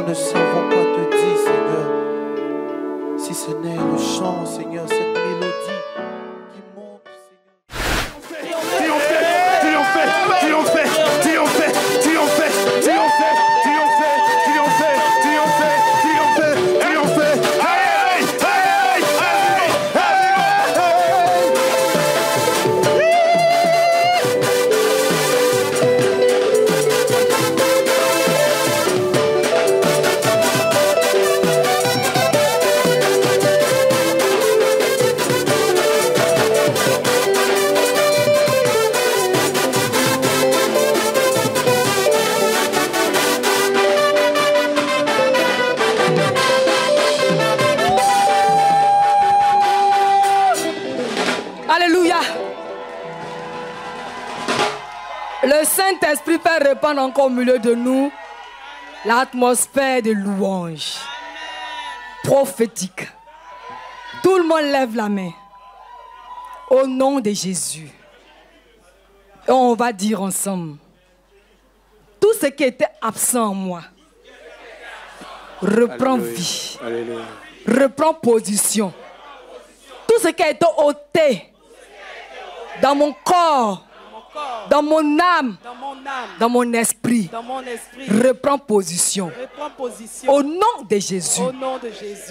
ne savons quoi te dire, Seigneur. Si ce n'est le chant, Seigneur, cette mélodie qui monte, Seigneur. Alléluia. Le Saint-Esprit fait répandre encore au milieu de nous l'atmosphère de louange prophétique. Tout le monde lève la main au nom de Jésus. Et on va dire ensemble, tout ce qui était absent en moi reprend vie, reprend position. Tout ce qui a été ôté dans mon corps, dans mon âme, dans mon esprit, reprend position. Au nom de Jésus.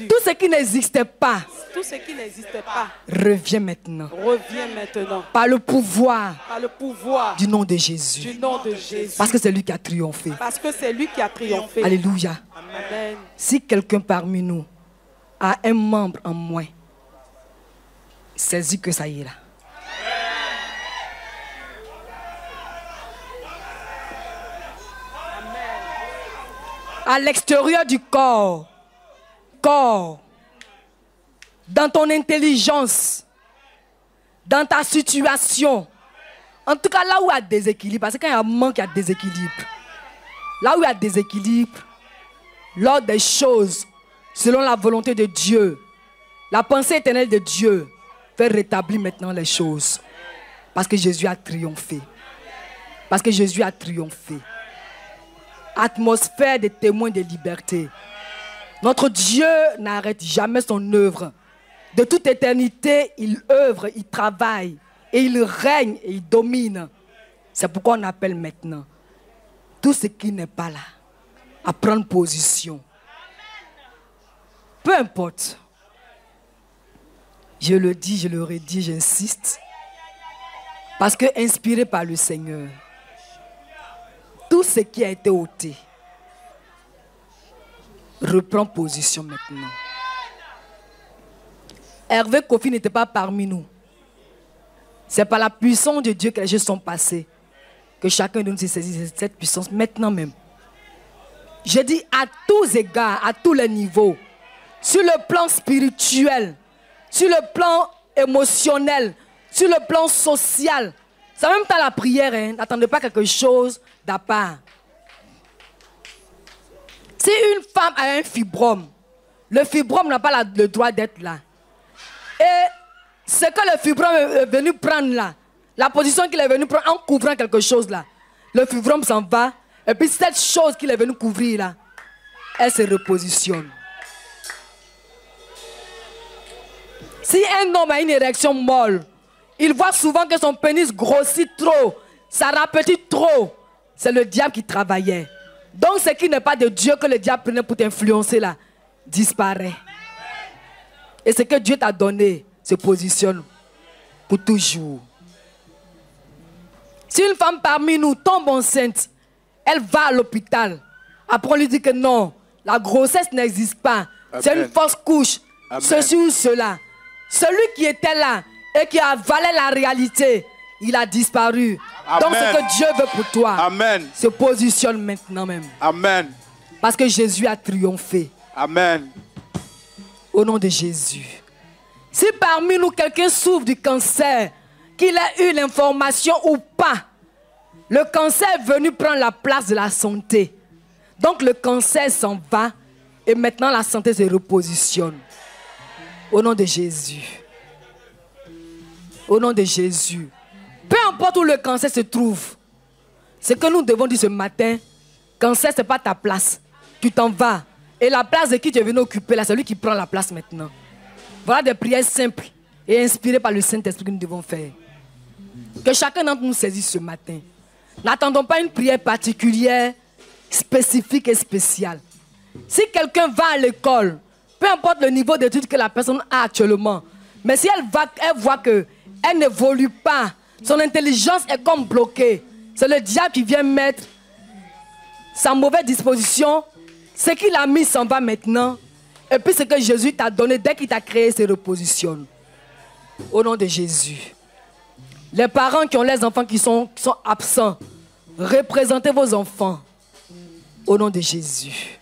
Tout ce qui n'existait pas, revient maintenant. Par le pouvoir du nom de Jésus. Parce que c'est lui qui a triomphé. Alléluia. Amen. Si quelqu'un parmi nous a un membre en moins, saisis que ça y est là. À l'extérieur du corps, dans ton intelligence, dans ta situation, en tout cas là où il y a déséquilibre, parce que quand il y a un manque, il y a déséquilibre. Là où il y a déséquilibre, lors des choses, selon la volonté de Dieu, la pensée éternelle de Dieu, fait rétablir maintenant les choses. Parce que Jésus a triomphé. Parce que Jésus a triomphé. Atmosphère de témoins de liberté. Notre Dieu n'arrête jamais son œuvre. De toute éternité, il œuvre, il travaille, et il règne, et il domine. C'est pourquoi on appelle maintenant tout ce qui n'est pas là à prendre position. Peu importe. Je le dis, je le redis, j'insiste. Parce que inspiré par le Seigneur, tout ce qui a été ôté reprend position maintenant. Hervé Kofi n'était pas parmi nous. C'est par la puissance de Dieu que les choses sont passées. Que chacun de nous se saisisse de cette puissance maintenant même. Je dis à tous égards, à tous les niveaux, sur le plan spirituel, sur le plan émotionnel, sur le plan social. C'est en même temps la prière, hein. N'attendez pas quelque chose d'à part. Si une femme a un fibrome, le fibrome n'a pas le droit d'être là. Et ce que le fibrome est venu prendre là, la position qu'il est venu prendre en couvrant quelque chose là, le fibrome s'en va, et puis cette chose qu'il est venu couvrir là, elle se repositionne. Si un homme a une érection molle, il voit souvent que son pénis grossit trop, ça rapetit trop. C'est le diable qui travaillait. Donc ce qui n'est pas de Dieu que le diable prenait pour t'influencer là, disparaît. Et ce que Dieu t'a donné se positionne pour toujours. Si une femme parmi nous tombe enceinte, elle va à l'hôpital. Après on lui dit que non, la grossesse n'existe pas. C'est une fausse couche. Amen. Ceci ou cela. Celui qui était là et qui avalait la réalité, il a disparu. Amen. Donc ce que Dieu veut pour toi, amen, se positionne maintenant même. Amen. Parce que Jésus a triomphé. Amen. Au nom de Jésus. Si parmi nous quelqu'un souffre du cancer, qu'il a eu l'information ou pas, le cancer est venu prendre la place de la santé. Donc le cancer s'en va et maintenant la santé se repositionne. Au nom de Jésus. Au nom de Jésus. Peu importe où le cancer se trouve, ce que nous devons dire ce matin, cancer, ce n'est pas ta place. tu t'en vas. Et la place de qui tu es venu occuper, là, c'est lui qui prend la place maintenant. Voilà des prières simples et inspirées par le Saint-Esprit que nous devons faire. Que chacun d'entre nous saisisse ce matin. N'attendons pas une prière particulière, spécifique et spéciale. Si quelqu'un va à l'école, peu importe le niveau d'études que la personne a actuellement, mais si elle voit qu'elle n'évolue pas, son intelligence est comme bloquée, c'est le diable qui vient mettre sa mauvaise disposition. Ce qu'il a mis s'en va maintenant. Et puis ce que Jésus t'a donné, dès qu'il t'a créé, se repositionne. Au nom de Jésus. Les parents qui ont les enfants qui sont absents, représentez vos enfants. Au nom de Jésus.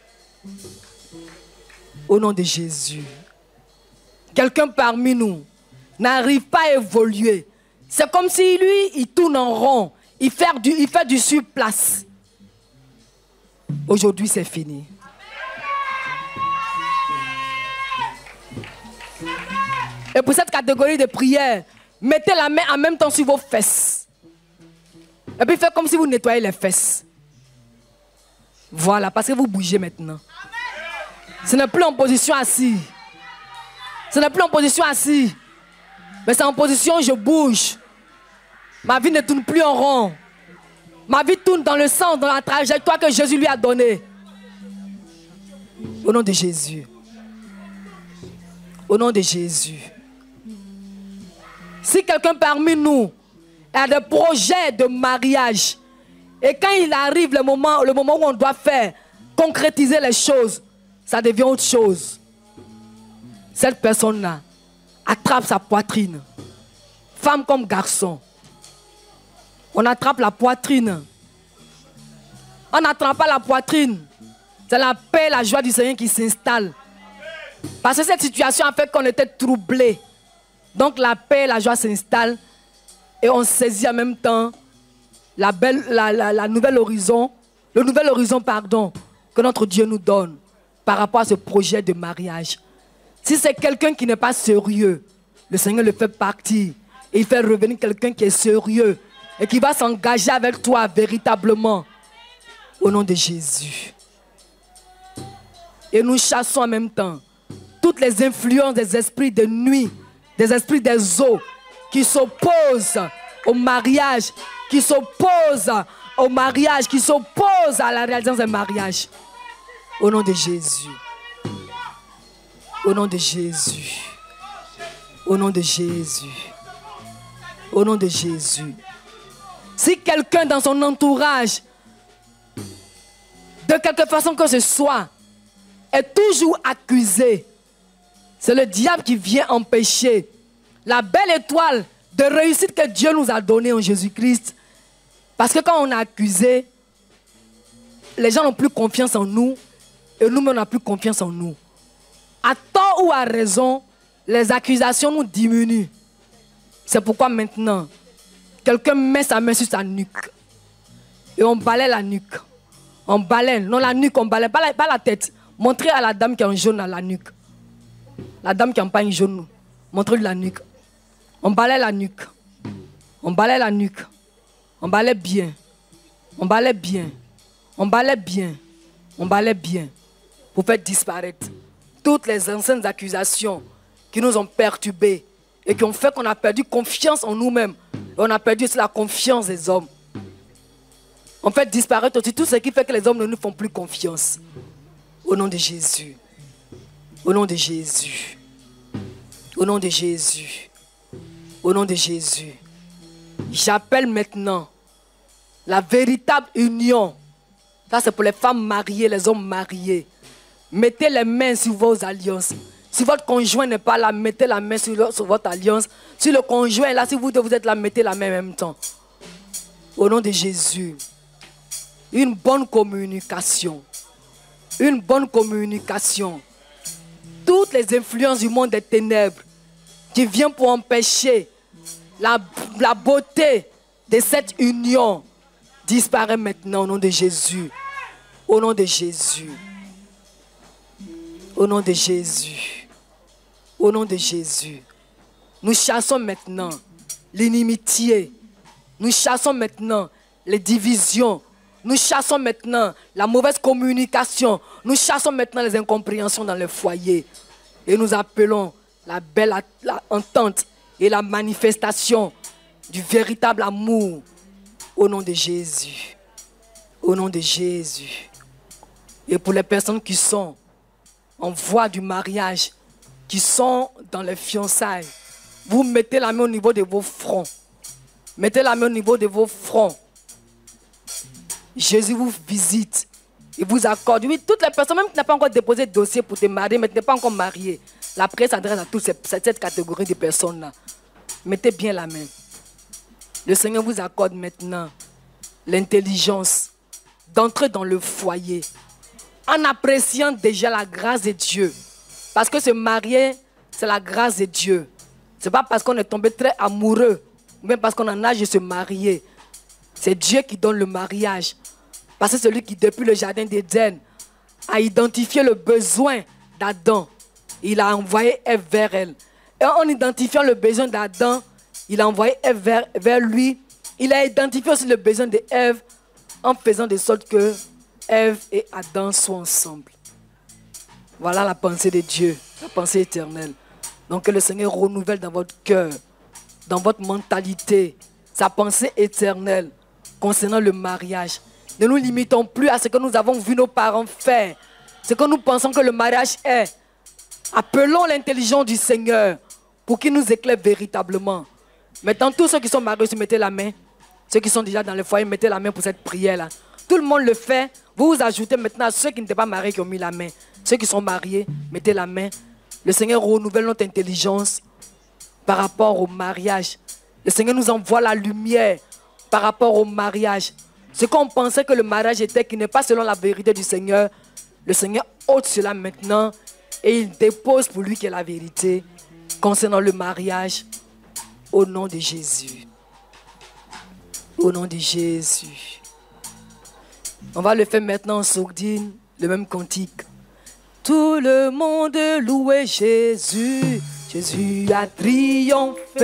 Au nom de Jésus. Quelqu'un parmi nous n'arrive pas à évoluer. C'est comme si lui, il tourne en rond. Il fait du surplace. Aujourd'hui, c'est fini. Et pour cette catégorie de prière, mettez la main en même temps sur vos fesses. Et puis faites comme si vous nettoyez les fesses. Voilà, parce que vous bougez maintenant. Ce n'est plus en position assise. Ce n'est plus en position assise. Mais c'est en position je bouge. Ma vie ne tourne plus en rond. Ma vie tourne dans le sens, dans la trajectoire que Jésus lui a donnée. Au nom de Jésus. Au nom de Jésus. Si quelqu'un parmi nous a des projets de mariage, et quand il arrive le moment où on doit faire, concrétiser les choses, ça devient autre chose. Cette personne-là attrape sa poitrine. Femme comme garçon. On attrape la poitrine. On n'attrape pas la poitrine. C'est la paix, la joie du Seigneur qui s'installe. Parce que cette situation a fait qu'on était troublés. Donc la paix, la joie s'installe. Et on saisit en même temps le nouvel horizon que notre Dieu nous donne par rapport à ce projet de mariage. Si c'est quelqu'un qui n'est pas sérieux, le Seigneur le fait partir. Et il fait revenir quelqu'un qui est sérieux et qui va s'engager avec toi véritablement. Au nom de Jésus. Et nous chassons en même temps toutes les influences des esprits de nuit, des esprits des eaux qui s'opposent au mariage, qui s'opposent à la réalisation d'un mariage. Au nom de Jésus. Au nom de Jésus. Au nom de Jésus. Au nom de Jésus. Si quelqu'un dans son entourage, de quelque façon que ce soit, est toujours accusé, c'est le diable qui vient empêcher la belle étoile de réussite que Dieu nous a donnée en Jésus-Christ. Parce que quand on est accusé, les gens n'ont plus confiance en nous et nous-mêmes on n'a plus confiance en nous. À tort ou à raison, les accusations nous diminuent. C'est pourquoi maintenant, quelqu'un met sa main sur sa nuque et on balaie la nuque. On balaie, non la nuque, on balaie, pas la tête. Montrez à la dame qui est en jaune à la nuque. La dame qui est en pagne jaune, montrez-lui la nuque. On balaie la nuque. On balaie la nuque. On balaie bien. On balaie bien. On balaie bien. On balaie bien. Pour faire disparaître toutes les anciennes accusations qui nous ont perturbés et qui ont fait qu'on a perdu confiance en nous-mêmes. Et on a perdu aussi la confiance des hommes. On fait disparaître aussi tout ce qui fait que les hommes ne nous font plus confiance. Au nom de Jésus. Au nom de Jésus. Au nom de Jésus. Au nom de Jésus. J'appelle maintenant la véritable union. Ça c'est pour les femmes mariées, les hommes mariés. Mettez les mains sur vos alliances. Si votre conjoint n'est pas là, mettez la main sur votre alliance. Si le conjoint est là, si vous êtes là, mettez la main en même temps. Au nom de Jésus. Une bonne communication. Une bonne communication. Toutes les influences du monde des ténèbres qui viennent pour empêcher la beauté de cette union disparaît maintenant au nom de Jésus. Au nom de Jésus. Au nom de Jésus. Au nom de Jésus. Nous chassons maintenant l'inimitié. Nous chassons maintenant les divisions. Nous chassons maintenant la mauvaise communication. Nous chassons maintenant les incompréhensions dans le foyer. Et nous appelons la belle entente et la manifestation du véritable amour au nom de Jésus. Au nom de Jésus. Et pour les personnes qui sont en voie du mariage, qui sont dans les fiançailles, vous mettez la main au niveau de vos fronts. Mettez la main au niveau de vos fronts. Jésus vous visite. Il vous accorde. Oui, toutes les personnes, même qui n'ont pas encore déposé de dossier pour te marier, mais qui n'ont pas encore marié, la prière s'adresse à toute cette catégorie de personnes-là. Mettez bien la main. Le Seigneur vous accorde maintenant l'intelligence d'entrer dans le foyer en appréciant déjà la grâce de Dieu. Parce que se marier, c'est la grâce de Dieu. Ce n'est pas parce qu'on est tombé très amoureux, ou même parce qu'on en a âge de se marier. C'est Dieu qui donne le mariage. Parce que c'est lui qui, depuis le jardin d'Éden, a identifié le besoin d'Adam. Il a envoyé Ève vers elle. Et en identifiant le besoin d'Adam, il a envoyé Ève vers lui. Il a identifié aussi le besoin d'Ève en faisant de sorte que Ève et Adam soient ensemble. Voilà la pensée de Dieu, la pensée éternelle. Donc que le Seigneur renouvelle dans votre cœur, dans votre mentalité, sa pensée éternelle concernant le mariage. Ne nous limitons plus à ce que nous avons vu nos parents faire, ce que nous pensons que le mariage est. Appelons l'intelligence du Seigneur pour qu'il nous éclaire véritablement. Maintenant, tous ceux qui sont mariés, mettez la main. Ceux qui sont déjà dans le foyer, mettez la main pour cette prière-là. Tout le monde le fait. Vous vous ajoutez maintenant à ceux qui n'étaient pas mariés qui ont mis la main. Ceux qui sont mariés, mettez la main. Le Seigneur renouvelle notre intelligence par rapport au mariage. Le Seigneur nous envoie la lumière par rapport au mariage. Ce qu'on pensait que le mariage était, qui n'est pas selon la vérité du Seigneur, le Seigneur ôte cela maintenant et il dépose pour lui qui est la vérité concernant le mariage au nom de Jésus. Au nom de Jésus. On va le faire maintenant en sourdine, le même cantique. Tout le monde louait Jésus. Jésus a triomphé.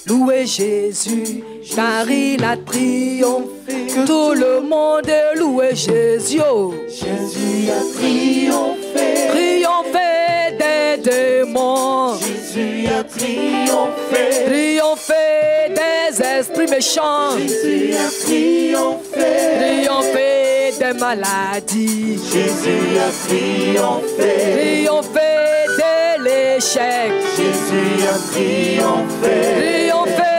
Louez Jésus, car il a triomphé. Tout le monde louait Jésus. Jésus a triomphé. Triomphé des démons. Jésus a triomphé. Triomphé des esprits méchants. Jésus a triomphé. Triomphé des maladies. Jésus a triomphé. Triomphé de l'échec. Jésus a triomphé. Triomphé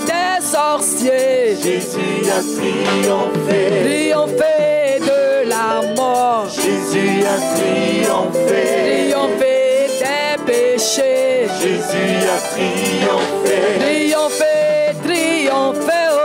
des sorciers. Jésus a triomphé. Triomphé de la mort. Jésus a triomphé. Triomphé des péchés. Jésus a triomphé. Triomphé, triomphé, oh.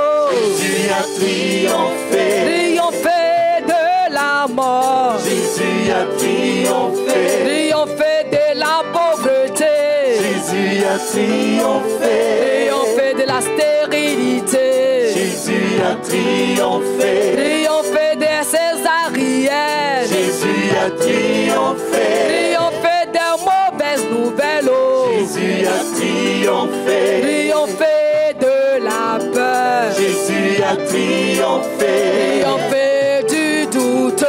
Jésus a triomphé. Triomphé de la mort. Jésus a triomphé. Triomphé de la pauvreté. Jésus a triomphé. Triomphé de la stérilité. Jésus a triomphé. Triomphé des césariennes. Jésus a triomphé. Triomphé des mauvaises nouvelles, oh. Jésus a triomphé. Triomphé de la peur. Jésus a triomphé. Triomphé du doute.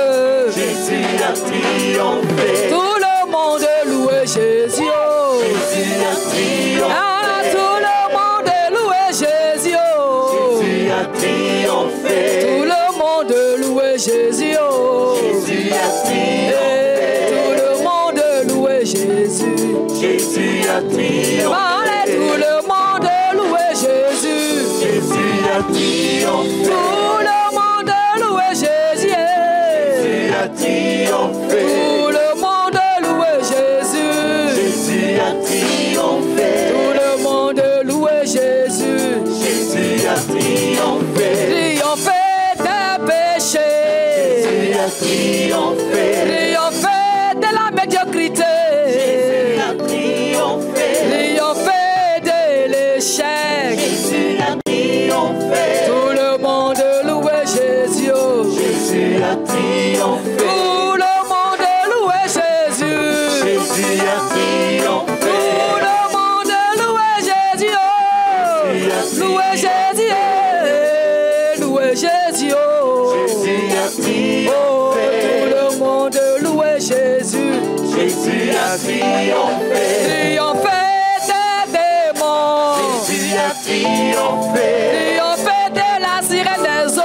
Jésus a triomphé. Tout le monde loue Jésus, oh. Jésus a triomphé. Ah, tout le monde loue Jésus, oh. Jésus a triomphé. Tout le monde loue Jésus, oh. Jésus a triomphé. Tout le monde loue Jésus. Jésus a triomphé. Allez, tout le monde loue Jésus. Jésus a triomphé. Tout le monde loue Jésus. Jésus a triomphé. Tout le monde loue Jésus. Jésus a triomphé. Tout le monde loue Jésus. Jésus a triomphé. Triomphé des péchés. Jésus a triomphé. Triomphé de la médiocrité. Jésus a triomphé. Triomphé de l'échec. Jésus a triomphé. Tout le monde loue Jésus. Jésus a triomphé. Tout le monde loue Jésus. Jésus a triomphé. Tout le monde loue Jésus. Louez Jésus. Louez Jésus. triomphé des démons, Jésus a triomphé. triomphé de la sirène des eaux,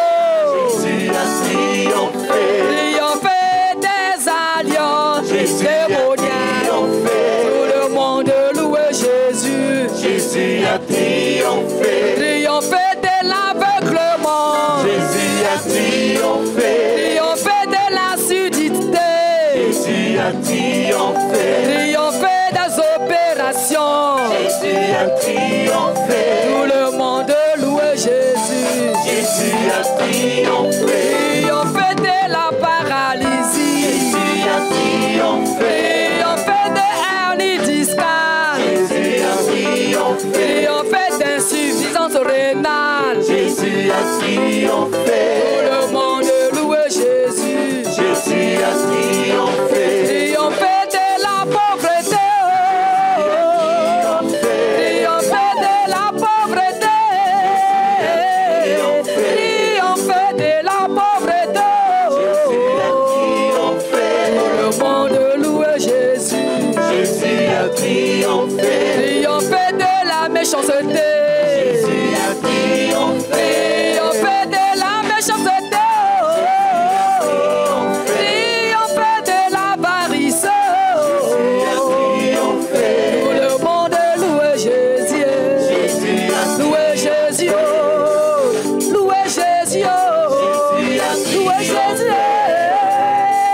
Jésus a triomphé. triomphé des alliances Jésus a démoniaques. triomphé. Tout le monde loue Jésus, Jésus a triomphé. triomphé de l'aveuglement, Jésus a triomphé. triomphé de la surdité, Jésus a triomphé. triomphé des opérations. Jésus a triomphé. Tout le monde loue Jésus, Jésus a triomphé. triomphé de la paralysie, Jésus a triomphé. triomphé de hernie discale, Jésus a triomphé. triomphé d'insuffisance rénale. Jésus a triomphé. Tout le monde loue Jésus, Jésus a triomphé. triomphé de la pauvreté, triomphé de la pauvreté, triomphé de la pauvreté. Tout le monde loue Jésus, Jésus a triomphé. triomphé de la méchanceté, Jésus a triomphé. triomphé de la méchanceté, triomphé de l'avarice. Triomphé. Tout le monde loue Jésus, Jésus a louez Jésus, louez Jésus, louez Jésus,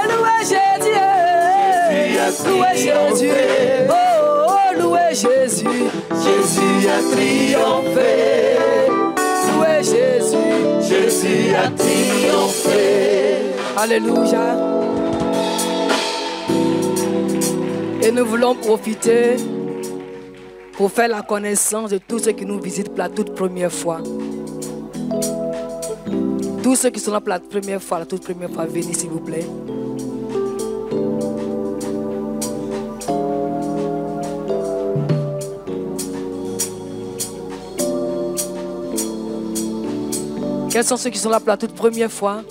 louez Jésus, louez Jésus, oh louez Jésus, Jésus a triomphé. louez Jésus, Jésus a triomphé. alléluia. Et nous voulons profiter pour faire la connaissance de tous ceux qui nous visitent pour la toute première fois. Tous ceux qui sont là pour la première fois, venez s'il vous plaît. Quels sont ceux qui sont là pour la toute première fois?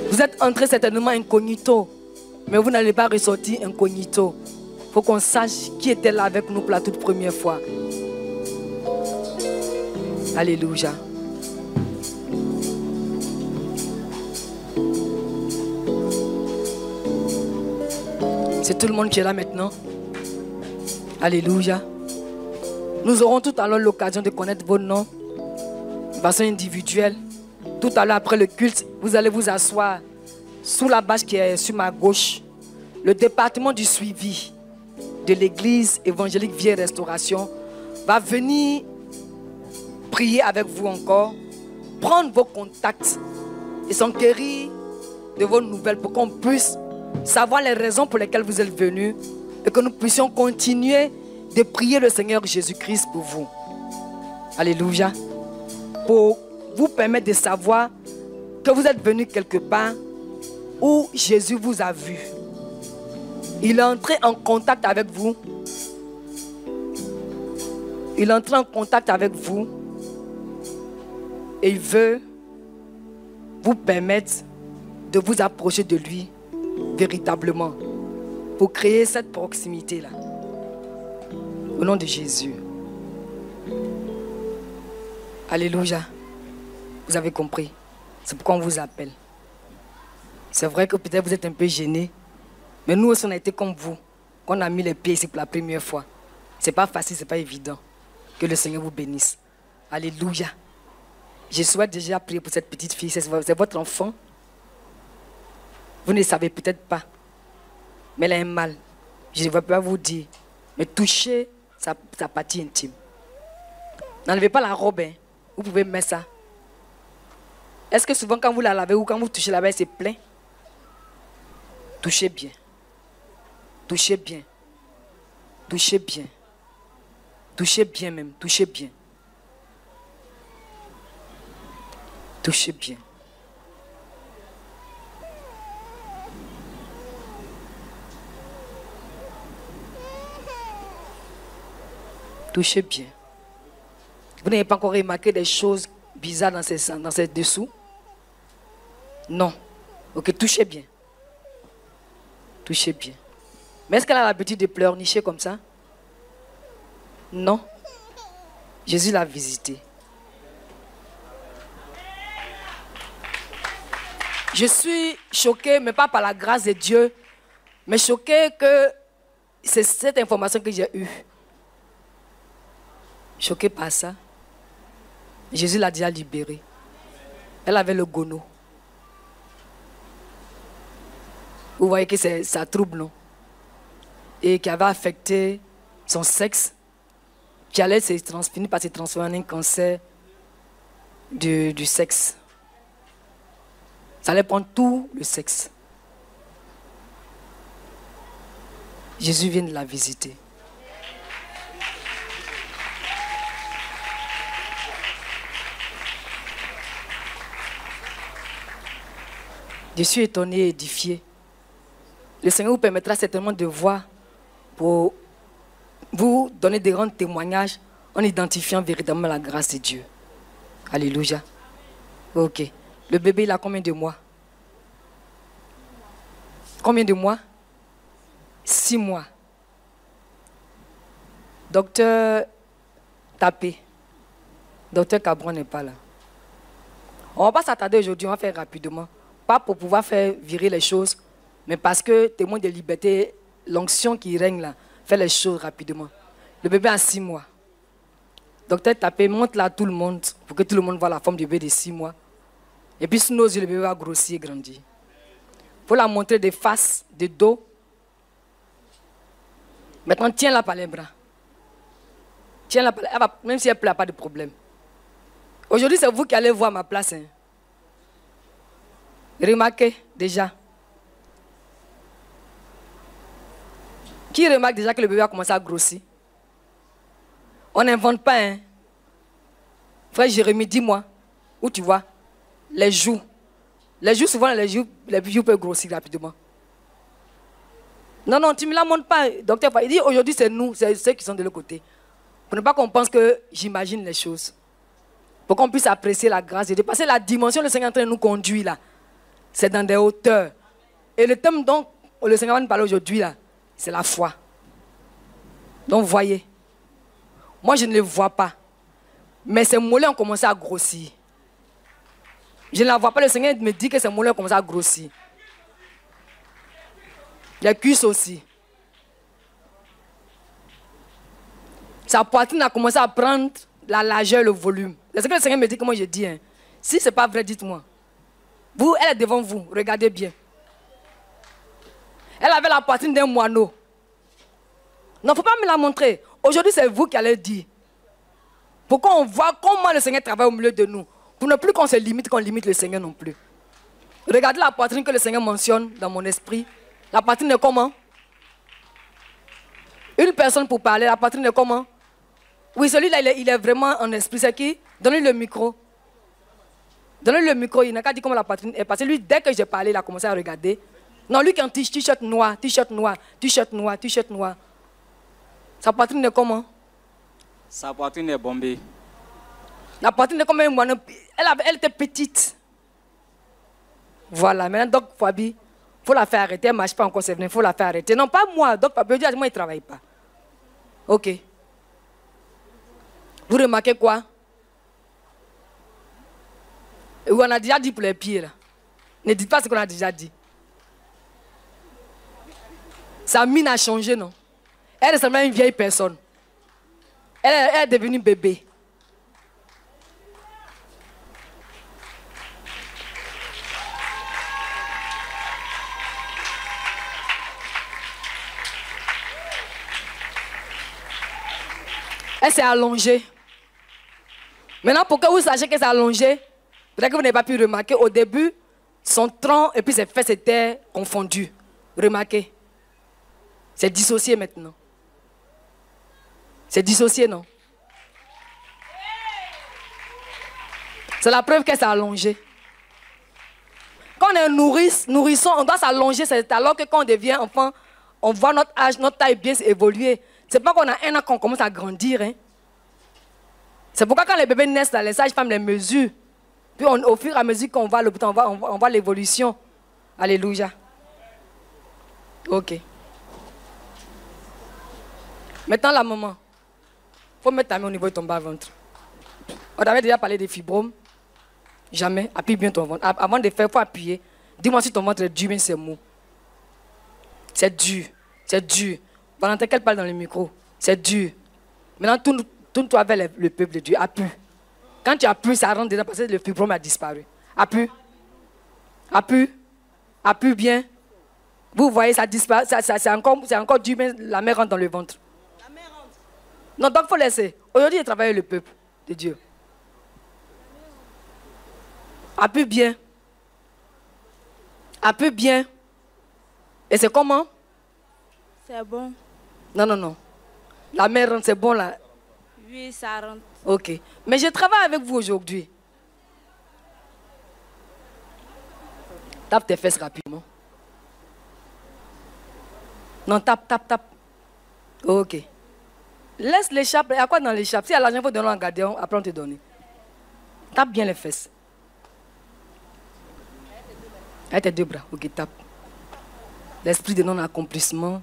Vous êtes entrés certainement incognito, mais vous n'allez pas ressortir incognito. Il faut qu'on sache qui était là avec nous pour la toute première fois. Alléluia. C'est tout le monde qui est là maintenant. Alléluia. Nous aurons tout à l'heure l'occasion de connaître vos noms de façon individuelle. Tout à l'heure, après le culte, vous allez vous asseoir sous la bâche qui est sur ma gauche. Le département du suivi de l'église évangélique Vieille Restauration va venir prier avec vous encore, prendre vos contacts et s'enquérir de vos nouvelles pour qu'on puisse savoir les raisons pour lesquelles vous êtes venus et que nous puissions continuer de prier le Seigneur Jésus-Christ pour vous. Alléluia. Pour vous permettre de savoir que vous êtes venus quelque part où Jésus vous a vu. Il est entré en contact avec vous. Il est entré en contact avec vous. Et il veut vous permettre de vous approcher de lui véritablement pour créer cette proximité-là. Au nom de Jésus. Alléluia. Vous avez compris. C'est pourquoi on vous appelle. C'est vrai que peut-être vous êtes un peu gênés. Mais nous aussi, on a été comme vous. Quand on a mis les pieds ici pour la première fois. C'est pas facile, c'est pas évident. Que le Seigneur vous bénisse. Alléluia. Je souhaite déjà prier pour cette petite fille. C'est votre enfant. Vous ne le savez peut-être pas. Mais elle a un mal. Je ne vais pas vous dire. Mais touchez sa partie intime. N'enlevez pas la robe. Hein. Vous pouvez mettre ça. Est-ce que souvent quand vous la lavez ou quand vous touchez la baie, c'est plein? Touchez bien. Touchez bien. Touchez bien. Touchez bien même. Touchez bien. Touchez bien. Touchez bien. Vous n'avez pas encore remarqué des choses bizarres dans ces dessous? Non. Ok, touchez bien. Touchez bien. Mais est-ce qu'elle a l'habitude de pleurnicher comme ça? Non. Jésus l'a visitée. Je suis choquée, mais pas par la grâce de Dieu, mais choquée que c'est cette information que j'ai eue. Choquée par ça. Jésus l'a déjà libérée. Elle avait le gono. Vous voyez que ça trouble, non? Et qui avait affecté son sexe, qui allait finir par se transformer en un cancer du sexe. Ça allait prendre tout le sexe. Jésus vient de la visiter. Je suis étonné et édifié. Le Seigneur vous permettra certainement de voir pour vous donner des grands témoignages en identifiant véritablement la grâce de Dieu. Alléluia. Ok. Le bébé, il a combien de mois? Combien de mois? 6 mois. Docteur Tapé. Docteur Cabron n'est pas là. On ne va pas s'attarder aujourd'hui, on va faire rapidement. Pas pour pouvoir faire virer les choses, mais parce que témoin de liberté, l'onction qui règne là, fait les choses rapidement. Le bébé a 6 mois. Docteur Tapé, montre là à tout le monde, pour que tout le monde voit la forme du bébé de 6 mois. Et puis sous nos yeux, le bébé va grossir et grandir. Il faut la montrer de face, de dos. Maintenant, tiens-la par les bras. Tiens-la par les bras. Même si elle ne pleure, pas de problème. Aujourd'hui, c'est vous qui allez voir ma place. Hein. Remarquez déjà. Qui remarque déjà que le bébé a commencé à grossir? On n'invente pas. Hein. Frère Jérémie, dis-moi. Où tu vois? Les joues. Les joues, souvent, les joues peuvent grossir rapidement. Non, tu ne me la montres pas, docteur. Il dit aujourd'hui, c'est nous, c'est ceux qui sont de l'autre côté. Pour ne pas qu'on pense que j'imagine les choses. Pour qu'on puisse apprécier la grâce de Dieu. Parce que la dimension que le Seigneur est en train de nous conduire, là, c'est dans des hauteurs. Et le thème dont le Seigneur va nous parler aujourd'hui, là, c'est la foi. Donc, voyez. Moi, je ne le vois pas. Mais ces mollets ont commencé à grossir. Je ne la vois pas. Le Seigneur me dit que ces mollets ont commencé à grossir. Les cuisses aussi. Sa poitrine a commencé à prendre la largeur, le volume. C'est ce que le Seigneur me dit, comment je dis. Hein. Si ce n'est pas vrai, dites-moi. Vous, elle est devant vous. Regardez bien. Elle avait la poitrine d'un moineau. Non, il ne faut pas me la montrer. Aujourd'hui, c'est vous qui allez dire. Pour qu'on voit comment le Seigneur travaille au milieu de nous. Pour ne plus qu'on se limite, qu'on limite le Seigneur non plus. Regardez la poitrine que le Seigneur mentionne dans mon esprit. La poitrine est comment? Une personne pour parler, la poitrine est comment? Oui, celui-là, il est vraiment en esprit. C'est qui? Donnez-lui le micro. Donnez-lui le micro. Il n'a qu'à dire comment la poitrine est. Parce que lui, dès que j'ai parlé, il a commencé à regarder. Non, lui qui a un t-shirt noir, t-shirt noir, t-shirt noir, t-shirt noir. Sa poitrine est comment? Sa poitrine est bombée. La poitrine est comme un moineau. Elle était petite. Voilà, maintenant, Doc Fabi, il faut la faire arrêter. Elle ne marche pas encore, c'est vrai, il faut la faire arrêter. Non, pas moi, Doc Fabi, moi, il ne travaille pas. Ok. Vous remarquez quoi? Et on a déjà dit pour les pieds, là. Ne dites pas ce qu'on a déjà dit. Sa mine a changé, non? Elle est seulement une vieille personne. Elle est devenue bébé. Elle s'est allongée. Maintenant, pour que vous sachiez qu'elle s'est allongée, peut-être que vous n'avez pas pu remarquer, au début, son tronc et puis ses fesses étaient confondus. Remarquez. C'est dissocié maintenant. C'est dissocié, non? C'est la preuve qu'elle s'est allongée. Quand on est nourrisson, on doit s'allonger. C'est alors que quand on devient enfant, on voit notre âge, notre taille bien évoluer. C'est pas qu'on a 1 an qu'on commence à grandir. Hein. C'est pourquoi quand les bébés naissent, là, les sages-femmes les mesurent. Puis au fur et à mesure qu'on va à l'hôpital, on voit l'évolution. Alléluia. Ok. Maintenant, la maman. Il faut mettre ta main au niveau de ton bas-ventre. On avait déjà parlé des fibromes. Jamais. Appuie bien ton ventre. Avant de faire, il faut appuyer. Dis-moi si ton ventre est dur, bien c'est mou. C'est dur. C'est dur. Valentin, qu'elle parle dans le micro. C'est dur. Maintenant, tourne-toi vers le peuple de Dieu. Appuie. Quand tu appuies, ça rentre dedans parce que le fibrome a disparu. Appuie. Appuie. Appuie bien. Vous voyez, ça disparaît. C'est encore dur, mais la mère rentre dans le ventre. La mère rentre. Non, donc il faut laisser. Aujourd'hui, il travaille le peuple de Dieu. Appuie bien. Appuie bien. Et c'est comment? C'est bon. Non, non, non. La mère rentre, c'est bon là. Oui, ça rentre. Ok. Mais je travaille avec vous aujourd'hui. Tape tes fesses rapidement. Non, tape. Ok. Laisse l'échappe. Il y a quoi dans l'échappe? Si il y a l'argent, il faut donner un gardien. Après, on te donne. Tape bien les fesses. Avec tes deux bras. Ok, tape. L'esprit de non-accomplissement,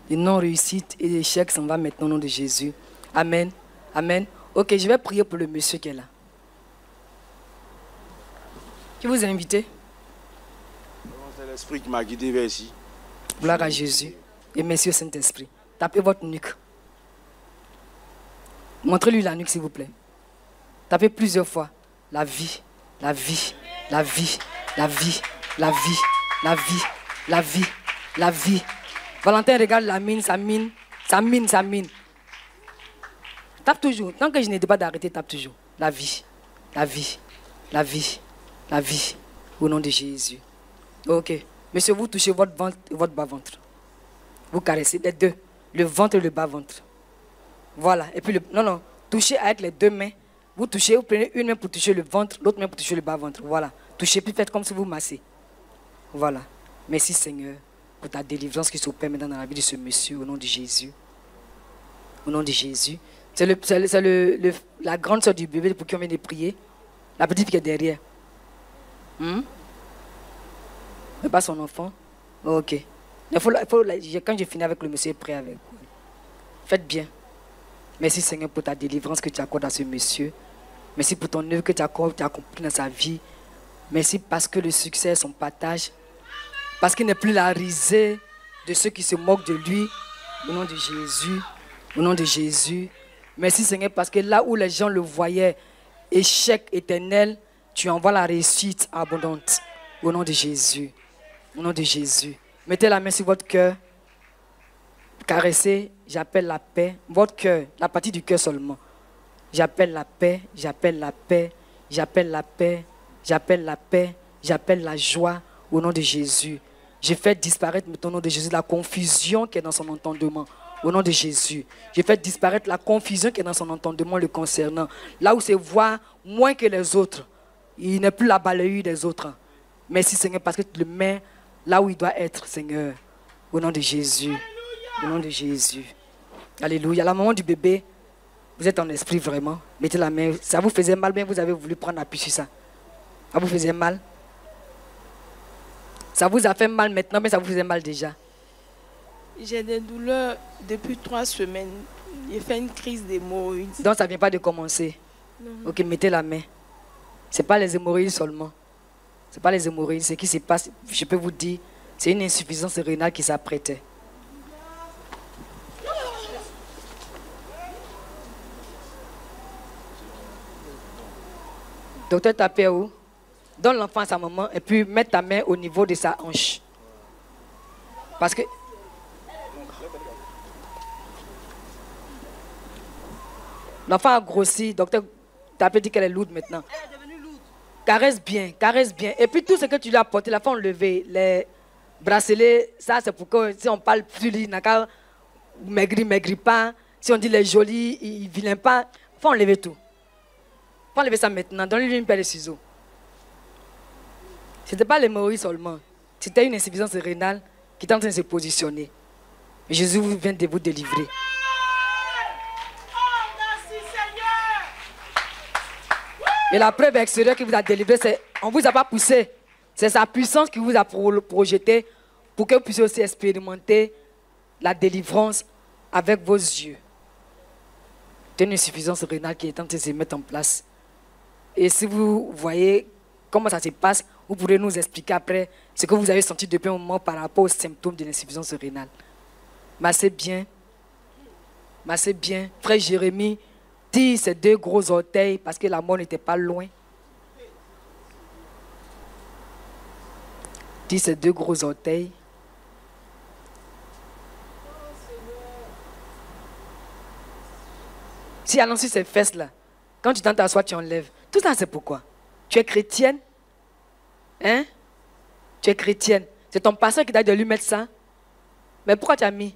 de non-réussite et d'échec s'en va maintenant au nom de Jésus. Amen. Amen. Ok, je vais prier pour le monsieur qui est là. Qui vous a invité? C'est l'esprit qui m'a guidé vers ici. Gloire à Jésus. Et merci au Saint-Esprit. Tapez votre nuque. Montrez-lui la nuque, s'il vous plaît. Tapez plusieurs fois. La vie, la vie, la vie, la vie, la vie, la vie, la vie, la vie. Valentin regarde la mine, sa mine, sa mine, sa mine. Tape toujours. Tant que je n'ai pas d'arrêter, tape toujours. La vie, la vie, la vie, la vie. Au nom de Jésus. Ok. Monsieur, vous touchez votre ventre et votre bas-ventre. Vous caressez les deux. Le ventre et le bas-ventre. Voilà. Et puis, non. Touchez avec les deux mains. Vous touchez, vous prenez une main pour toucher le ventre, l'autre main pour toucher le bas-ventre. Voilà. Touchez, puis faites comme si vous massez. Voilà. Merci Seigneur pour ta délivrance qui s'opère maintenant dans la vie de ce monsieur, au nom de Jésus. Au nom de Jésus. C'est la grande soeur du bébé pour qui on vient de prier. La petite qui est derrière. Mais pas son enfant. Ok. Quand j'ai fini avec le monsieur, prêt avec vous. Faites bien. Merci Seigneur pour ta délivrance que tu accordes à ce monsieur. Merci pour ton œuvre que tu as accompli dans sa vie. Merci parce que le succès est son partage. Parce qu'il n'est plus la risée de ceux qui se moquent de lui. Au nom de Jésus. Au nom de Jésus. Merci Seigneur parce que là où les gens le voyaient, échec éternel, tu envoies la réussite abondante. Au nom de Jésus. Au nom de Jésus. Mettez la main sur votre cœur. Caressez, j'appelle la paix. Votre cœur, la partie du cœur seulement. J'appelle la paix, j'appelle la paix, j'appelle la paix, j'appelle la paix, j'appelle la joie au nom de Jésus. Je fais disparaître au nom de Jésus la confusion qui est dans son entendement. Au nom de Jésus. Je fais disparaître la confusion qui est dans son entendement le concernant. Là où se voit moins que les autres. Il n'est plus la balayure des autres. Merci Seigneur parce que tu le mets là où il doit être, Seigneur. Au nom de Jésus. Au nom de Jésus. Alléluia. La maman du bébé, vous êtes en esprit vraiment. Mettez la main. Ça vous faisait mal, bien vous avez voulu prendre appui sur ça. Ça vous faisait mal. Ça vous a fait mal maintenant, mais ça vous faisait mal déjà. J'ai des douleurs depuis 3 semaines. J'ai fait une crise d'hémorroïdes. Donc ça ne vient pas de commencer. Non. Ok, mettez la main. Ce n'est pas les hémorroïdes seulement. Ce n'est pas les hémorroïdes. Ce qui se passe, je peux vous dire, c'est une insuffisance rénale qui s'apprêtait. Docteur, tapez où? Donne l'enfant à sa maman et puis mets ta main au niveau de sa hanche. Parce que... L'enfant a grossi. Docteur, tapez dit qu'elle est lourde maintenant. Elle est devenue lourde. Caresse bien, caresse bien. Et puis tout ce que tu lui as apporté, l'enfant levé, les bracelets, ça c'est pour que si on parle plus, il n'a qu'à maigri pas. Si on dit les jolis, il vilain pas. Il faut enlever tout. Il faut enlever ça maintenant. Donne-lui une paire de ciseaux. Ce n'était pas l'hémorroïde seulement. C'était une insuffisance rénale qui est en train de se positionner. Jésus vient de vous délivrer. Et la preuve extérieure qui vous a délivré, c'est on ne vous a pas poussé. C'est sa puissance qui vous a projeté pour que vous puissiez aussi expérimenter la délivrance avec vos yeux d'une insuffisance rénale qui est en train de se mettre en place. Et si vous voyez comment ça se passe, vous pourrez nous expliquer après ce que vous avez senti depuis un moment par rapport aux symptômes de l'insuffisance rénale. Massez bien. Massez bien. Frère Jérémie, tire ses 2 gros orteils parce que la mort n'était pas loin. Tire ses 2 gros orteils. Si allons sur ces fesses-là, quand tu tentes à t'asseoir, tu enlèves. Tout ça, c'est pourquoi? Tu es chrétienne? Hein? Tu es chrétienne. C'est ton pasteur qui t'a dit de lui mettre ça. Mais pourquoi tu as mis?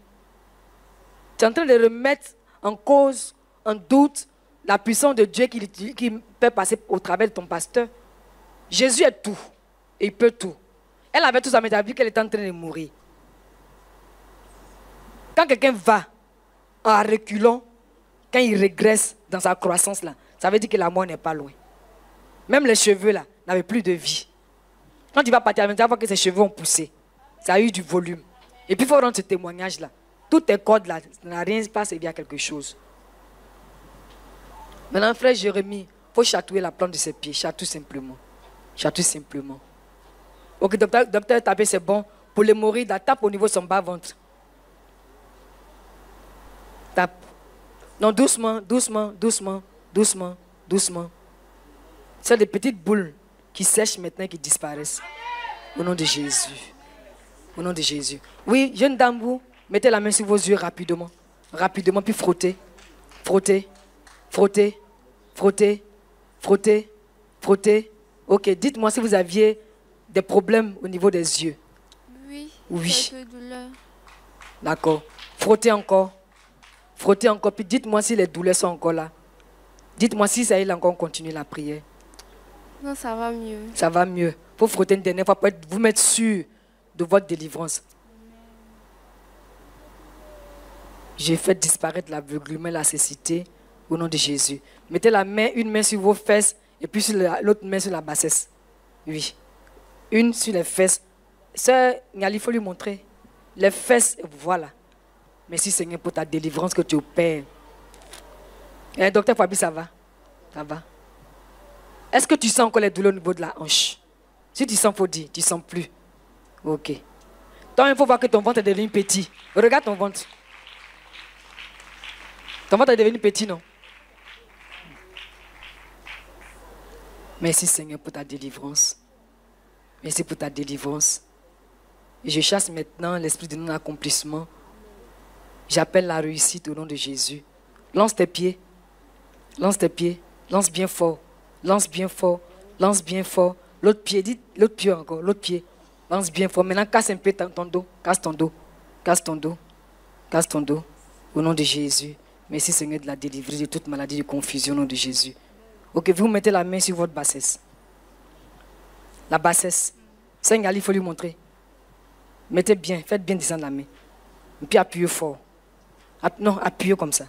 Tu es en train de remettre en cause, en doute, la puissance de Dieu qui peut passer au travers de ton pasteur. Jésus est tout. Et il peut tout. Elle avait tout ça, mais tu as vu qu'elle était en train de mourir. Quand quelqu'un va en reculant, quand il régresse dans sa croissance là, ça veut dire que la mort n'est pas loin. Même les cheveux là n'avaient plus de vie. Quand tu vas partir, tu vas voir que ses cheveux ont poussé. Ça a eu du volume. Et puis il faut rendre ce témoignage là. Toutes tes cordes là, ça n'a rien pas servi à quelque chose. Maintenant, frère Jérémie, il faut chatouiller la plante de ses pieds. Chatouille simplement. Chatouille simplement. Ok, docteur, taper c'est bon. Pour l'hémorroïde, tape au niveau de son bas-ventre. Tape. Non, doucement, doucement, doucement, doucement, doucement. C'est des petites boules qui sèchent maintenant et qui disparaissent. Au nom de Jésus. Au nom de Jésus. Oui, jeune dame, vous, mettez la main sur vos yeux rapidement. Rapidement, puis frottez. Frottez. Frottez. Frottez. Frottez. Frottez. Ok, dites-moi si vous aviez des problèmes au niveau des yeux. Oui. Oui. Quelques douleurs. D'accord. Frottez encore. Frottez encore, puis dites-moi si les douleurs sont encore là. Dites-moi si ça y est encore, continue la prière. Non, ça va mieux. Ça va mieux. Il faut frotter une dernière fois pour vous mettre sûr de votre délivrance. J'ai fait disparaître l'aveuglement et la cécité au nom de Jésus. Mettez la main, une main sur vos fesses et puis l'autre main sur la bassesse. Oui. Une sur les fesses. Sœur Ngali, il faut lui montrer. Les fesses, voilà. Merci Seigneur pour ta délivrance que tu opères. Docteur Fabi, ça va? Ça va? Est-ce que tu sens encore les douleurs au niveau de la hanche? Si tu sens, il faut dire. Tu ne sens plus. Ok. Toi, il faut voir que ton ventre est devenu petit. Regarde ton ventre. Ton ventre est devenu petit, non? Merci Seigneur pour ta délivrance. Merci pour ta délivrance. Et je chasse maintenant l'esprit de non-accomplissement. J'appelle la réussite au nom de Jésus. Lance tes pieds. Lance tes pieds. Lance bien fort. Lance bien fort. Lance bien fort. L'autre pied, dites l'autre pied encore. L'autre pied. Lance bien fort. Maintenant, casse un peu ton dos. Casse ton dos. Casse ton dos. Casse ton dos. Au nom de Jésus. Merci Seigneur de la délivrer de toute maladie de confusion au nom de Jésus. Ok, vous mettez la main sur votre bassesse. La bassesse. Seigneur, il faut lui montrer. Mettez bien. Faites bien descendre la main. Et puis appuyez fort. Non, appuyez comme ça.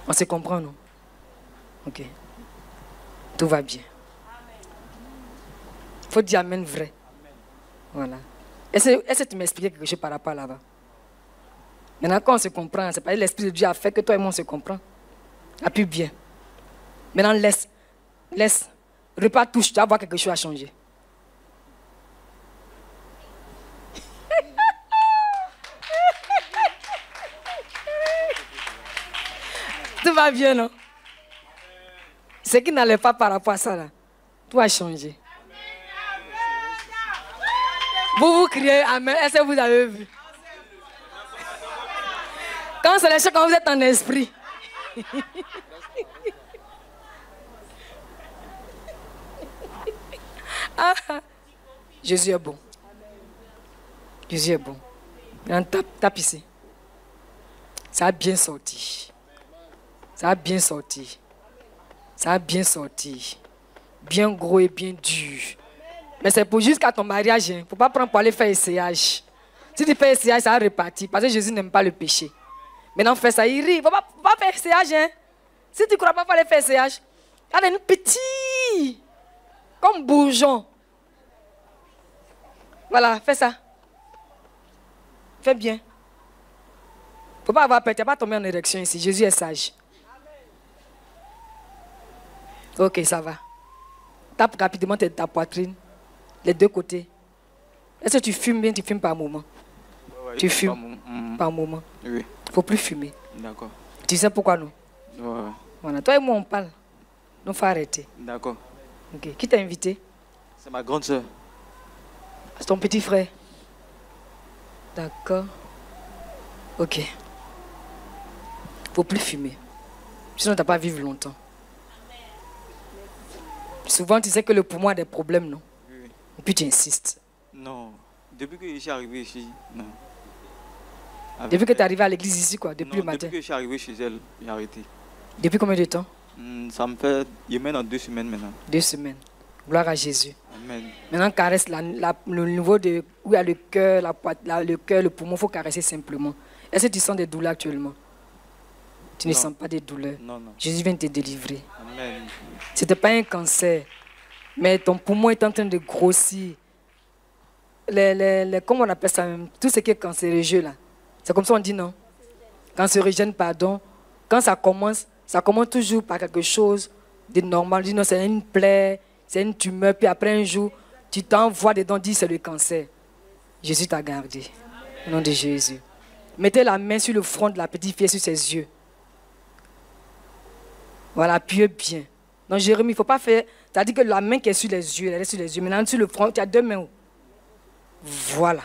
On se comprend, non? Ok. Tout va bien. Il faut dire Amen vrai. Voilà. Est-ce que tu m'expliques quelque chose par rapport là-bas? Maintenant, quand on se comprend, c'est pas l'Esprit de Dieu a fait que toi et moi on se comprend. Appuie bien. Maintenant, laisse. Laisse. Repas touche, tu vas voir quelque chose a changé. Tout va bien, non? Ce qui n'allait pas par rapport à ça, là, tout a changé. Vous criez Amen. Est-ce que vous avez vu? Quand c'est les choses, quand vous êtes en esprit. Jésus est bon. Jésus est bon. Tape ici. Ça a bien sorti. Ça a bien sorti. Ça a bien sorti. Bien gros et bien dur. Mais c'est pour jusqu'à ton mariage. Il ne faut pas prendre pour aller faire essayage. Si tu fais essayage, ça va repartir. Parce que Jésus n'aime pas le péché. Maintenant, fais ça, il rit. Il ne faut pas faire essayage. Hein. Si tu ne crois pas, il faut aller faire essayage. Regarde, un petit. Comme bourgeon. Voilà, fais ça. Fais bien. Il ne faut pas avoir peur. Tu n'as pas tombé en érection ici. Jésus est sage. Ok, ça va. Tape rapidement ta poitrine. Les deux côtés. Est-ce que tu fumes bien? Tu fumes par moment? Ouais, Tu fumes par moment. Oui. Il ne faut plus fumer. D'accord. Tu sais pourquoi non? Ouais. Voilà. Toi et moi, on parle. Donc, il faut arrêter. D'accord. Ok. Qui t'a invité? C'est ma grande soeur. C'est ton petit frère. D'accord. Ok. Il ne faut plus fumer. Sinon, tu n'as pas vivre longtemps. Souvent, tu sais que le poumon a des problèmes, non? Oui. Et puis tu insistes. Non. Depuis que je suis arrivé ici, non. Depuis que tu es arrivé à l'église ici, quoi? Depuis Non, le matin? Depuis que je suis arrivé chez elle, j'ai arrêté. Depuis combien de temps? Ça me fait... Il mène en 2 semaines maintenant. 2 semaines. Gloire à Jésus. Amen. Maintenant, caresse le niveau de où il y a le cœur, le cœur, le poumon. Il faut caresser simplement. Est-ce que tu sens des douleurs actuellement? Tu ne Non. sens pas des douleurs. Non, non. Jésus vient te délivrer. Amen. Ce n'était pas un cancer, mais ton poumon est en train de grossir. Comment on appelle ça même? Tout ce qui est cancérigène là. C'est comme ça on dit non? Cancérigène, pardon. Quand ça commence toujours par quelque chose de normal. On dit non, c'est une plaie, c'est une tumeur. Puis après un jour, tu t'envoies dedans, dis c'est le cancer. Jésus t'a gardé. Au nom de Jésus. Mettez la main sur le front de la petite fille, sur ses yeux. Voilà, appuyez bien. Non, Jérémie, il ne faut pas faire... Tu as dit que la main qui est sur les yeux, elle est sur les yeux. Maintenant, sur le front, tu as 2 mains. Voilà.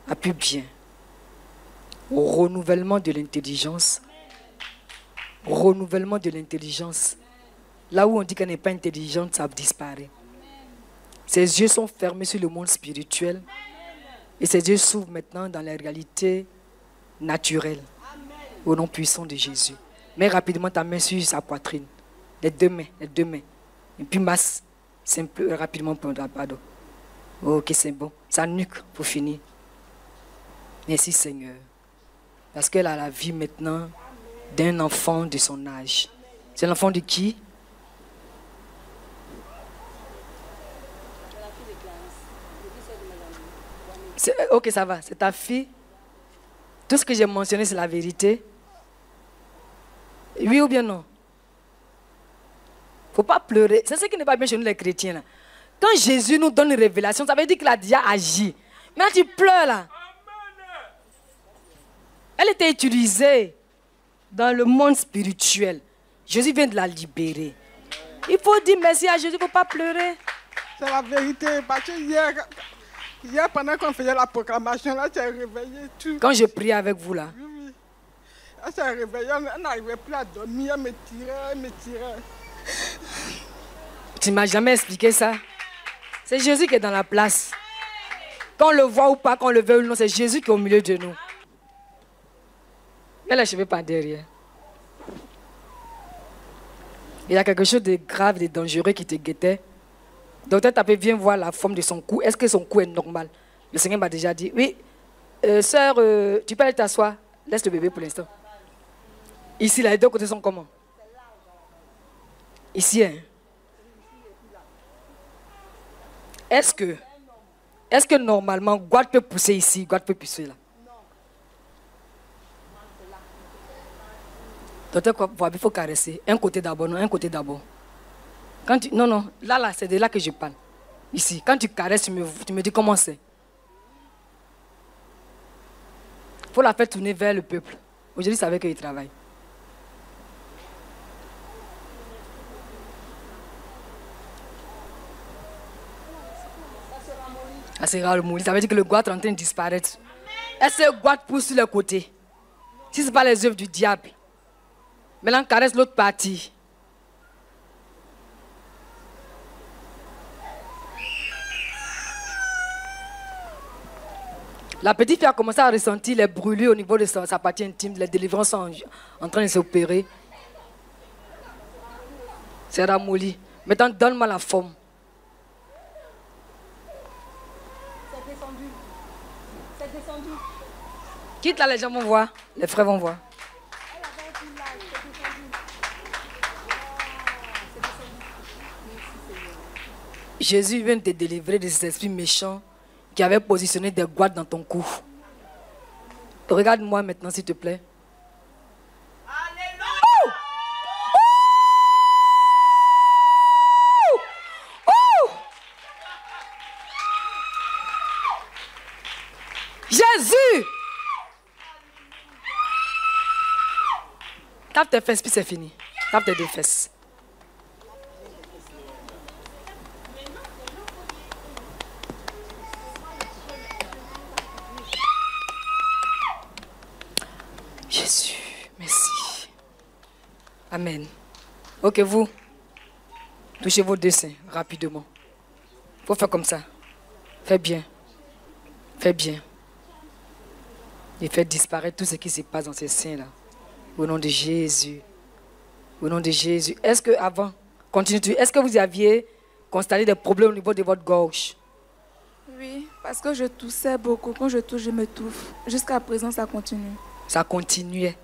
Appuie bien. Au renouvellement de l'intelligence. Renouvellement de l'intelligence. Là où on dit qu'elle n'est pas intelligente, ça disparaît. Ses yeux sont fermés sur le monde spirituel. Et ses yeux s'ouvrent maintenant dans la réalité naturelle. Au nom puissant de Jésus. Mets rapidement ta main sur sa poitrine. Les deux mains. Et puis masse simple, rapidement pour la pardon. Ok, c'est bon. Sa nuque pour finir. Merci Seigneur. Parce qu'elle a la vie maintenant d'un enfant de son âge. C'est l'enfant de qui? Ok, ça va. C'est ta fille. Tout ce que j'ai mentionné, c'est la vérité. Oui ou bien non? Il ne faut pas pleurer. C'est ce qui n'est pas bien chez nous les chrétiens. Là. Quand Jésus nous donne une révélation, ça veut dire qu'il a déjà agi. Maintenant tu pleures là. Elle était utilisée dans le monde spirituel. Jésus vient de la libérer. Il faut dire merci à Jésus, il ne faut pas pleurer. C'est la vérité. Parce que hier, pendant qu'on faisait la proclamation, là, tu es réveillé tout. Quand je priais avec vous là. Oui. Elle s'est réveillée, elle n'arrivait plus à dormir, elle me tirait. Tu ne m'as jamais expliqué ça. C'est Jésus qui est dans la place. Qu'on le voit ou pas, qu'on le veut ou non, c'est Jésus qui est au milieu de nous. Elle a les cheveux par derrière. Il y a quelque chose de grave, de dangereux qui te guettait. Docteur Tapé, viens voir la forme de son cou. Est-ce que son cou est normal? Le Seigneur m'a déjà dit, oui, sœur, tu peux aller t'asseoir. Laisse le bébé pour l'instant. Ici, là, les deux côtés sont comment? Ici, hein? Est-ce que normalement, Gouade peut pousser ici, Gouade peut pousser là? Docteur, il faut caresser. Un côté d'abord, non, un côté d'abord. Non, là, c'est de là que je parle. Ici, quand tu caresses, tu me dis comment c'est. Il faut la faire tourner vers le peuple. Aujourd'hui, c'est avec eux qu'ils travaillent. Ça sera ramolli. Ça veut dire que le goût est en train de disparaître. Est-ce que le goût pousse sur le côté? Si ce n'est pas les œuvres du diable. Maintenant, caresse l'autre partie. La petite fille a commencé à ressentir les brûlures au niveau de sa partie intime. Les délivrances sont en train de s'opérer. C'est ramolli. Maintenant, donne-moi la forme. C'est descendu. Quitte là, les gens vont voir. Les frères vont voir. Jésus vient te délivrer de ces esprits méchants qui avaient positionné des gouttes dans ton cou. Regarde-moi maintenant, s'il te plaît. Jésus! Tape tes fesses, puis c'est fini. Tape tes deux fesses. Jésus, merci. Amen. Ok, vous, touchez vos deux seins rapidement. Il faut faire comme ça. Faites bien. Faites bien. Et faites disparaître tout ce qui se passe dans ces seins-là. Au nom de Jésus. Au nom de Jésus. Est-ce que, avant, continue. Est-ce que vous aviez constaté des problèmes au niveau de votre gorge? Oui, parce que je toussais beaucoup. Quand je tousse, je m'étouffe. Jusqu'à présent, ça continue. Ça continuait.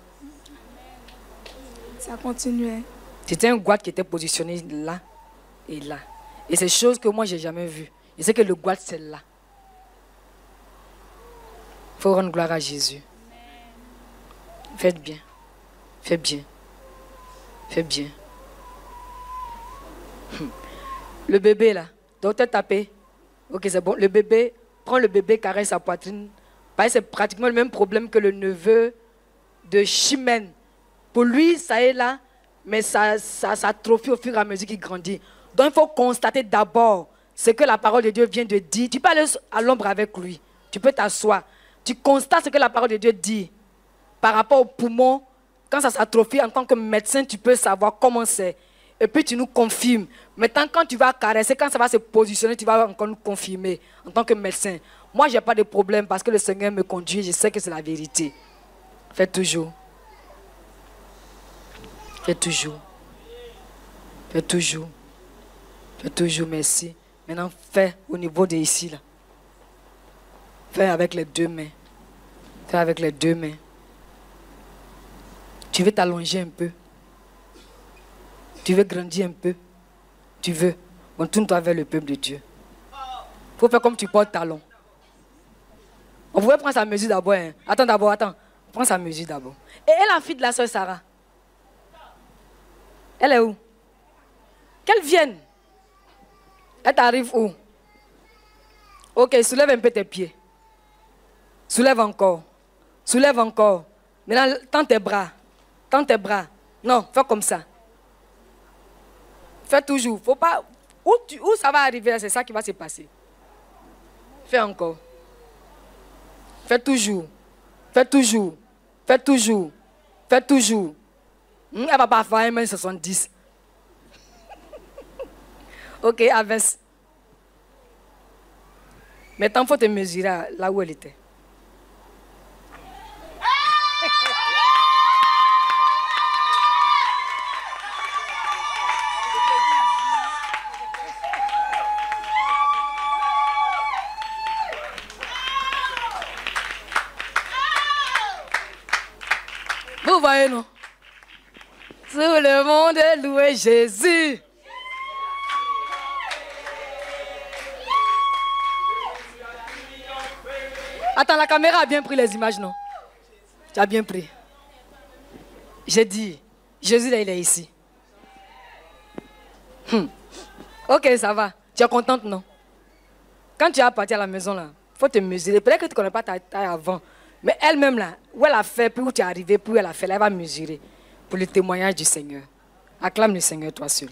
Ça continuait. C'était un goût qui était positionné là et là. Et c'est des choses que moi, je n'ai jamais vues. Je sais que le goût, c'est là. Il faut rendre gloire à Jésus. Faites bien. Faites bien. Faites bien. Le bébé là, docteur tapé. Ok, c'est bon. Le bébé, prends le bébé, caresse sa poitrine. C'est pratiquement le même problème que le neveu de Chimène. Pour lui, ça est là, mais ça s'atrophie au fur et à mesure qu'il grandit. Donc il faut constater d'abord ce que la parole de Dieu vient de dire. Tu peux aller à l'ombre avec lui. Tu peux t'asseoir. Tu constates ce que la parole de Dieu dit par rapport aux poumons. Quand ça s'atrophie, en tant que médecin, tu peux savoir comment c'est. Et puis tu nous confirmes. Maintenant, quand tu vas caresser, quand ça va se positionner, tu vas encore nous confirmer en tant que médecin. Moi, je n'ai pas de problème parce que le Seigneur me conduit. Je sais que c'est la vérité. Faites toujours. Faites toujours. Faites toujours. Faites toujours, merci. Maintenant, fais au niveau de ici, là. Fais avec les deux mains. Fais avec les deux mains. Tu veux t'allonger un peu. Tu veux grandir un peu. Tu veux. On tourne-toi vers le peuple de Dieu. Il faut faire comme tu portes talon. On pouvait prendre sa mesure d'abord. Hein. Attends d'abord, attends. Prends sa mesure d'abord. Et la fille de la soeur Sarah? Elle est où? Qu'elle vienne. Elle t'arrive où? Ok, soulève un peu tes pieds. Soulève encore. Soulève encore. Maintenant, tends tes bras. Tends tes bras. Non, fais comme ça. Fais toujours. Faut pas. Où ça va arriver, c'est ça qui va se passer. Fais encore. Fais toujours. Fais toujours. Fais toujours. Fais toujours. Elle ne va pas faire 1m70. Ok, avance. Maintenant, il faut te mesurer là où elle était. Vous voyez, non? Tout le monde est loué Jésus. Attends, la caméra a bien pris les images, non? Tu as bien pris. J'ai dit, Jésus, là, il est ici. Ok, ça va. Tu es contente, non? Quand tu es parti à la maison, là, il faut te mesurer. Peut-être que tu ne connais pas ta taille avant. Mais elle-même, là, où elle a fait, puis où tu es arrivé, puis où elle a fait, là, elle va mesurer pour le témoignage du Seigneur. Acclame le Seigneur, toi seul.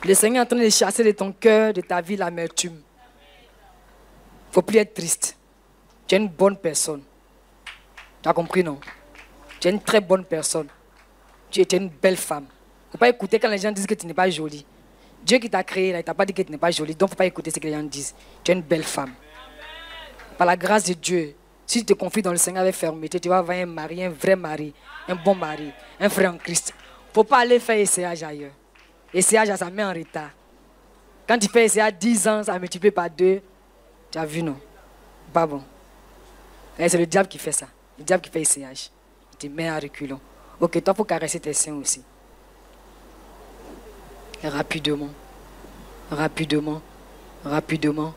Le Seigneur est en train de chasser de ton cœur, de ta vie, l'amertume. Il ne faut plus être triste. Tu es une bonne personne. Tu as compris, non? Tu es une très bonne personne. Tu es une belle femme. Il ne faut pas écouter quand les gens disent que tu n'es pas jolie. Dieu qui t'a créé, là, il ne t'a pas dit que tu n'es pas jolie. Donc, il ne faut pas écouter ce que les gens disent. Tu es une belle femme. Par la grâce de Dieu, si tu te confies dans le Seigneur avec fermeté, tu vas avoir un mari, un vrai mari, un bon mari, un frère en Christ. Il ne faut pas aller faire essayage ailleurs. Essayage, ça met en retard. Quand tu fais essayage 10 ans, ça multiplie par 2. Tu as vu, non? Pas bon. Et c'est le diable qui fait ça. Le diable qui fait essayage. Il te met à reculons. Ok, toi, il faut caresser tes seins aussi. Et rapidement. Rapidement. Rapidement.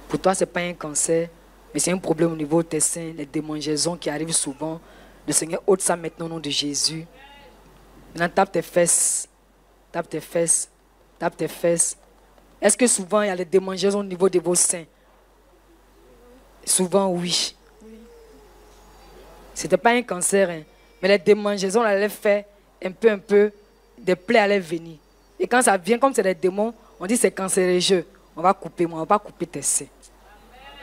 Pour toi, ce n'est pas un cancer. Mais c'est un problème au niveau de tes seins, les démangeaisons qui arrivent souvent. Le Seigneur ôte ça maintenant au nom de Jésus. Maintenant, tape tes fesses. Tape tes fesses. Tape tes fesses. Est-ce que souvent il y a les démangeaisons au niveau de vos seins? Souvent, oui. Ce n'était pas un cancer, hein. Mais les démangeaisons, on allait faire un peu, des plaies allaient venir. Et quand ça vient, comme c'est des démons, on dit c'est cancérigeux. On va couper, on va pas couper tes seins.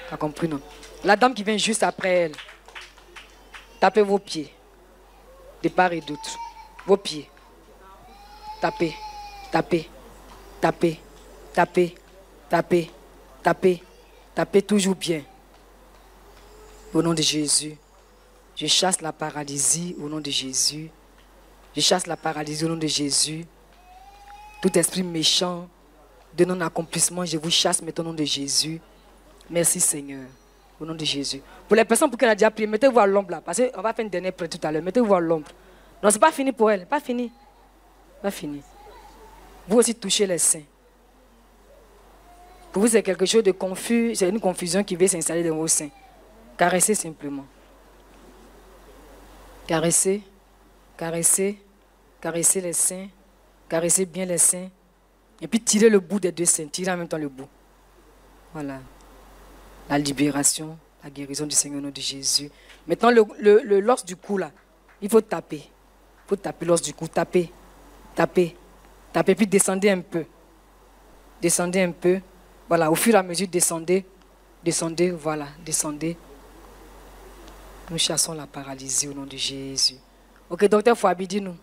Tu as compris, non? La dame qui vient juste après elle. Tapez vos pieds. De part et d'autre. Vos pieds. Tapez, tapez, tapez, tapez, tapez, tapez, tapez toujours bien. Au nom de Jésus. Je chasse la paralysie au nom de Jésus. Je chasse la paralysie au nom de Jésus. Tout esprit méchant de non-accomplissement, je vous chasse maintenant au nom de Jésus. Merci Seigneur. Au nom de Jésus. Pour les personnes pour qui on a déjà prié, mettez-vous à l'ombre là. Parce qu'on va faire une dernière prière tout à l'heure. Mettez-vous à l'ombre. Non, ce n'est pas fini pour elle. Pas fini. Pas fini. Vous aussi touchez les seins. Pour vous, c'est quelque chose de confus. C'est une confusion qui veut s'installer dans vos seins. Caressez simplement. Caressez. Caressez. Caressez les seins. Caressez bien les seins. Et puis tirez le bout des deux seins. Tirez en même temps le bout. Voilà. La libération, la guérison du Seigneur au nom de Jésus. Maintenant, l'os du cou, là, il faut taper. Il faut taper l'os du cou. Taper. Taper. Taper. Puis descendez un peu. Descendez un peu. Voilà. Au fur et à mesure, descendez. Descendez. Voilà. Descendez. Nous chassons la paralysie au nom de Jésus. Ok, docteur Fouabi, dis-nous.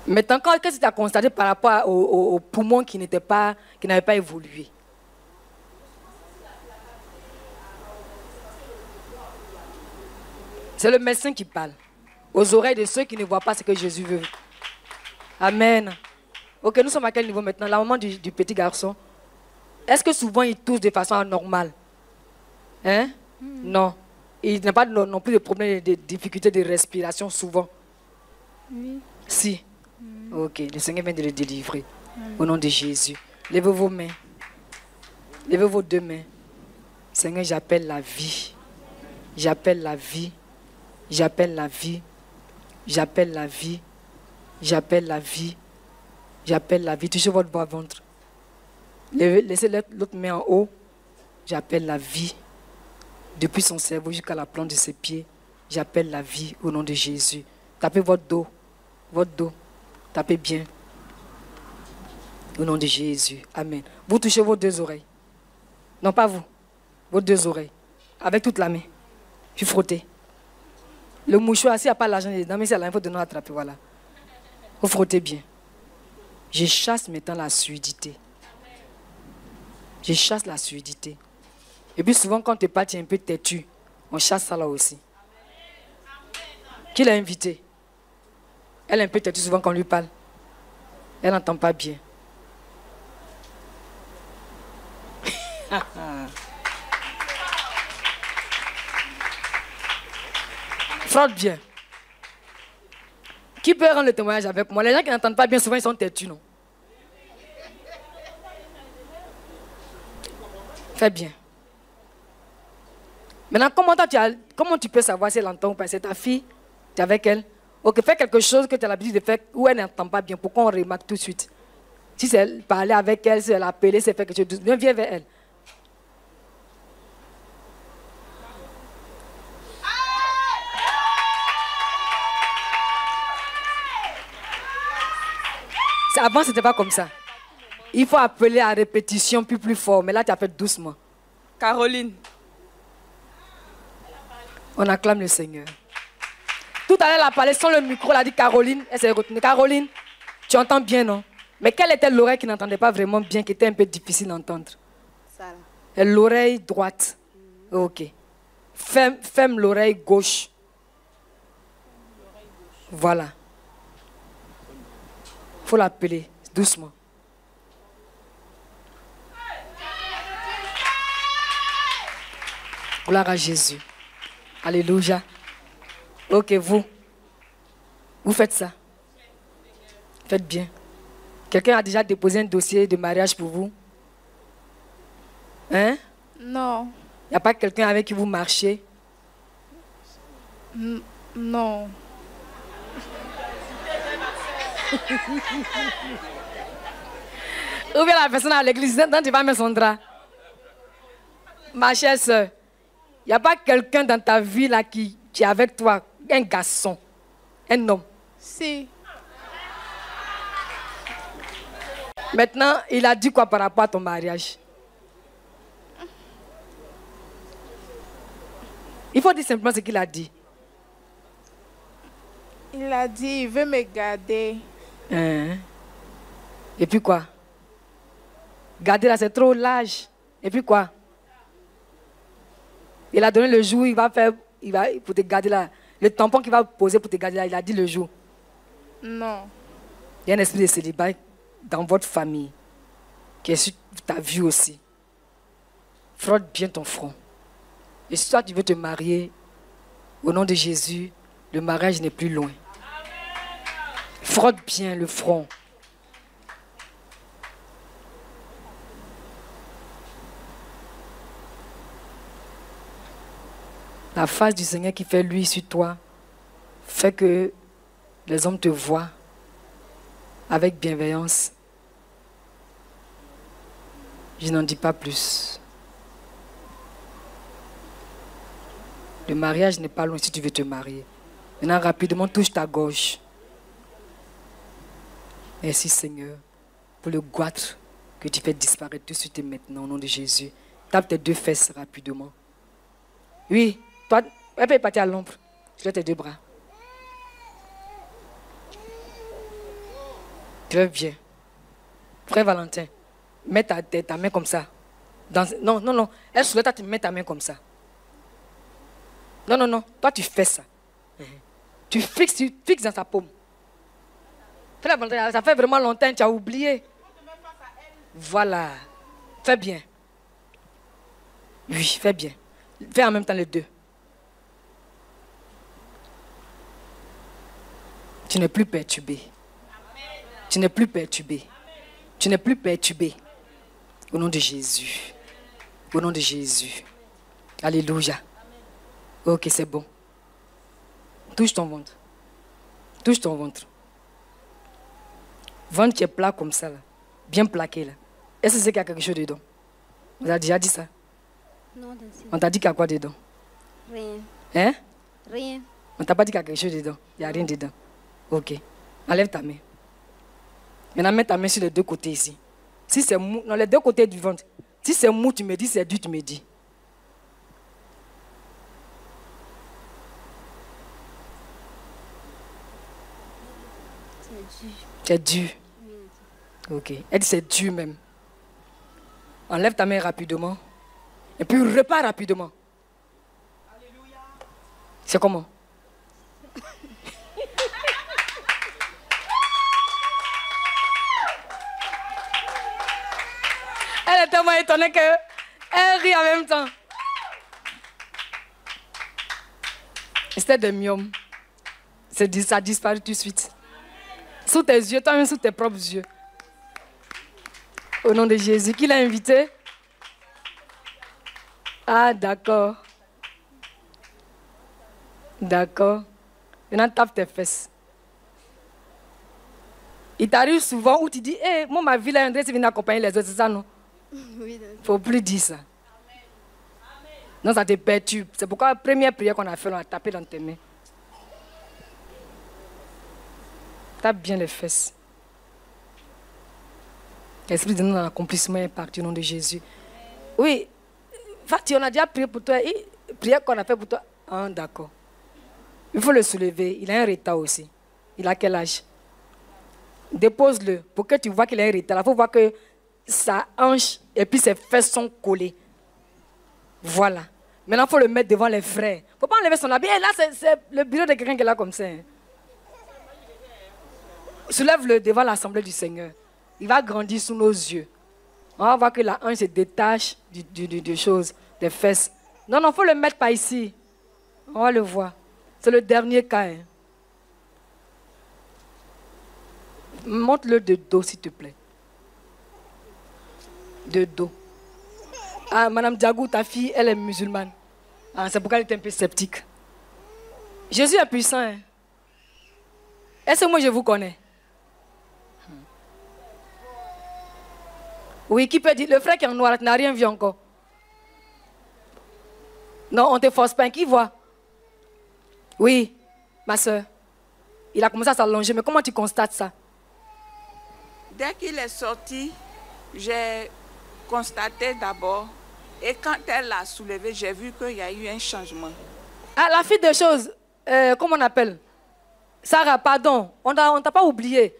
Maintenant, qu'est-ce que tu as constaté par rapport aux poumons qui n'avaient pas évolué? C'est le médecin qui parle. Aux oreilles de ceux qui ne voient pas ce que Jésus veut. Amen. Ok, nous sommes à quel niveau maintenant? La maman du petit garçon. Est-ce que souvent il tousse de façon anormale? Hein? Non. Il n'a pas non plus de problème de difficulté de respiration souvent? Oui. Si. Ok, le Seigneur vient de le délivrer. Au nom de Jésus. Levez vos mains. Levez vos deux mains. Seigneur, j'appelle la vie. J'appelle la vie. J'appelle la vie. J'appelle la vie. J'appelle la vie. J'appelle la vie. Touchez votre bas ventre. Laissez l'autre main en haut. J'appelle la vie. Depuis son cerveau jusqu'à la plante de ses pieds. J'appelle la vie au nom de Jésus. Tapez votre dos. Votre dos. Tapez bien. Au nom de Jésus. Amen. Vous touchez vos deux oreilles. Non, pas vous. Vos deux oreilles. Avec toute la main. Puis frottez. Le mouchoir, s'il n'y a pas l'argent dedans, mais c'est là, il faut de nous attraper. Voilà. Vous frottez bien. Je chasse maintenant la surdité. Je chasse la surdité. Et puis souvent, quand tu parles, tu es un peu têtu. On chasse ça là aussi. Qui l'a invité? Elle est un peu têtue souvent quand on lui parle. Elle n'entend pas bien. Frotte bien. Qui peut rendre le témoignage avec moi? Les gens qui n'entendent pas bien, souvent ils sont têtus, non? Fais bien. Maintenant, comment tu peux savoir si elle entend ou pas? C'est ta fille? Tu es avec elle? Ok, fais quelque chose que tu as l'habitude de faire où elle n'entend pas bien. Pourquoi on remarque tout de suite? Si c'est parler avec elle, si elle appelait, si elle fait quelque chose, viens vers elle. Avant, ce n'était pas comme ça. Il faut appeler à répétition plus fort. Mais là, tu as fait doucement. Caroline. On acclame le Seigneur. Tout à l'heure, elle a parlé sans le micro, elle a dit Caroline. Elle s'est retenue. Caroline, tu entends bien, non? Mais quelle était l'oreille qui n'entendait pas vraiment bien, qui était un peu difficile d'entendre? Ça là. L'oreille droite. Ok. Ferme l'oreille gauche. Voilà. Il faut l'appeler doucement. Gloire à Jésus. Alléluia. Ok, vous faites ça. Faites bien. Quelqu'un a déjà déposé un dossier de mariage pour vous? Hein? Non. Il n'y a pas quelqu'un avec qui vous marchez? Non. Ou bien la personne à l'église dont tu vas mettre son drap. Ma chère soeur, il n'y a pas quelqu'un dans ta vie là qui est avec toi, un garçon, un homme. Si. Maintenant, il a dit quoi par rapport à ton mariage? Il faut dire simplement ce qu'il a dit. Il a dit, il veut me garder. Hein? Et puis quoi? Garder là, c'est trop large. Et puis quoi? Il a donné le jour, il va pour te garder là. Le tampon qu'il va poser pour te garder là, il a dit le jour. Non. Il y a un esprit de célibat dans votre famille qui est sur ta vie aussi. Frotte bien ton front. Et si toi tu veux te marier, au nom de Jésus, le mariage n'est plus loin. Frotte bien le front. La face du Seigneur qui fait lui sur toi fait que les hommes te voient avec bienveillance. Je n'en dis pas plus. Le mariage n'est pas loin si tu veux te marier. Maintenant, rapidement, touche ta gorge. Merci Seigneur pour le goitre que tu fais disparaître tout de suite et maintenant au nom de Jésus. Tape tes deux fesses rapidement. Oui, toi, elle peut partir à l'ombre. Je tes deux bras. Très bien. Frère Valentin, mets ta main comme ça. Non. Elle souhaite que tu mets ta main comme ça. Non. Toi, tu fais ça. Tu fixes dans sa paume. Frère Valentin, ça fait vraiment longtemps que tu as oublié. Voilà. Fais bien. Oui, fais bien. Fais en même temps les deux. Tu n'es plus perturbé. Tu n'es plus perturbé. Tu n'es plus perturbé. Au nom de Jésus. Au nom de Jésus. Alléluia. Ok, c'est bon. Touche ton ventre. Touche ton ventre. Ventre qui est plat comme ça, là. Bien plaqué, là. Est-ce qu'il y a quelque chose dedans? On t'a déjà dit ça? Non, merci. On t'a dit qu'il y a quoi dedans? Rien. Hein? Rien. On t'a pas dit qu'il y a quelque chose dedans? Il n'y a rien dedans. Ok. Enlève ta main. Maintenant, mets ta main sur les deux côtés ici. Si c'est mou, non, les deux côtés du ventre. Si c'est mou, tu me dis, c'est dur, tu me dis. C'est dur. C'est dur. Ok. Elle dit c'est dur même. Enlève ta main rapidement. Et puis repars rapidement. C'est comment? Elle est tellement étonnée qu'elle rit en même temps. C'était des myomes. Ça a disparu tout de suite. Sous tes yeux, toi-même sous tes propres yeux. Au nom de Jésus. Qui l'a invité? Ah, d'accord. D'accord. Maintenant, tape tes fesses. Il t'arrive souvent où tu dis, hé, moi, ma vie là, André, c'est venir accompagner les autres, c'est ça, non? Oui, Il ne faut plus dire ça. Non, ça te perturbe. C'est pourquoi la première prière qu'on a fait, on a tapé dans tes mains. Tape bien les fesses. L'Esprit de nous dans l'accomplissement est parti au nom de Jésus. Oui, Fatih, on a déjà prié pour toi. Et prière qu'on a fait pour toi. Ah, d'accord. Il faut le soulever. Il a un retard aussi. Il a quel âge? Dépose-le pour que tu vois qu'il a un retard. Il faut voir que sa hanche et puis ses fesses sont collées. Voilà. Maintenant, il faut le mettre devant les frères. Il ne faut pas enlever son habit. Et là, c'est le bureau de quelqu'un qui est là comme ça. Soulève-le devant l'assemblée du Seigneur. Il va grandir sous nos yeux. On va voir que la hanche se détache des choses, des fesses. Non, il faut le mettre par ici. On va le voir. C'est le dernier cas. Montre-le de dos, s'il te plaît. De dos. Ah, Madame Diagou, ta fille, elle est musulmane. Ah, c'est pourquoi elle est un peu sceptique. Jésus est puissant. Hein? Est-ce que moi je vous connais? Oui, qui peut dire? Le frère qui est en noir, tu n'as rien vu encore. Non, on ne te force pas. Qui voit? Oui, ma soeur. Il a commencé à s'allonger. Mais comment tu constates ça? Dès qu'il est sorti, j'ai constaté d'abord. Et quand elle l'a soulevé, j'ai vu qu'il y a eu un changement. Ah, la fille des choses, comment on appelle? Sarah, pardon, on ne t'a pas oublié.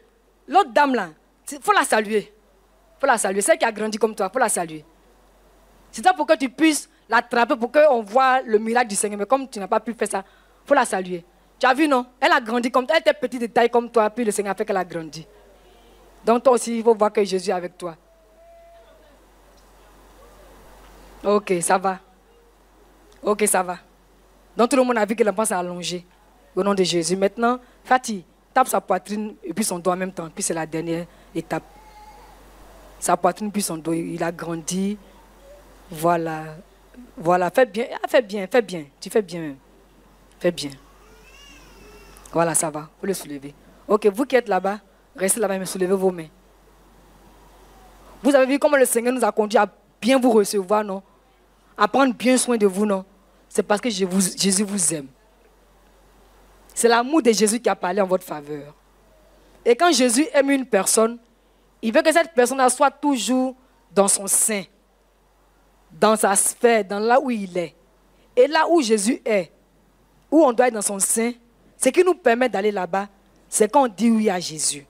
L'autre dame là, il faut la saluer. Il faut la saluer. Celle qui a grandi comme toi, il faut la saluer. C'est ça pour que tu puisses l'attraper, pour qu'on voit le miracle du Seigneur. Mais comme tu n'as pas pu faire ça, il faut la saluer. Tu as vu, non? Elle a grandi comme toi. Elle était petite de taille comme toi, puis le Seigneur a fait qu'elle a grandi. Donc toi aussi, il faut voir que Jésus est avec toi. Ok, ça va. Ok, ça va. Donc tout le monde a vu que l'enfant s'est allongé. Au nom de Jésus. Maintenant, Fatih, tape sa poitrine et puis son dos en même temps. Puis c'est la dernière étape. Sa poitrine puis son dos. Il a grandi. Voilà. Voilà. Fais bien. Ah, fais bien. Fais bien. Tu fais bien. Fais bien. Voilà, ça va. Vous le soulevez. Ok, vous qui êtes là-bas, restez là-bas mais soulevez vos mains. Vous avez vu comment le Seigneur nous a conduit à bien vous recevoir, non? À prendre bien soin de vous, non? C'est parce que Jésus vous aime. C'est l'amour de Jésus qui a parlé en votre faveur. Et quand Jésus aime une personne, il veut que cette personne soit toujours dans son sein, dans sa sphère, dans là où il est. Et là où Jésus est, où on doit être dans son sein, ce qui nous permet d'aller là-bas, c'est quand on dit oui à Jésus.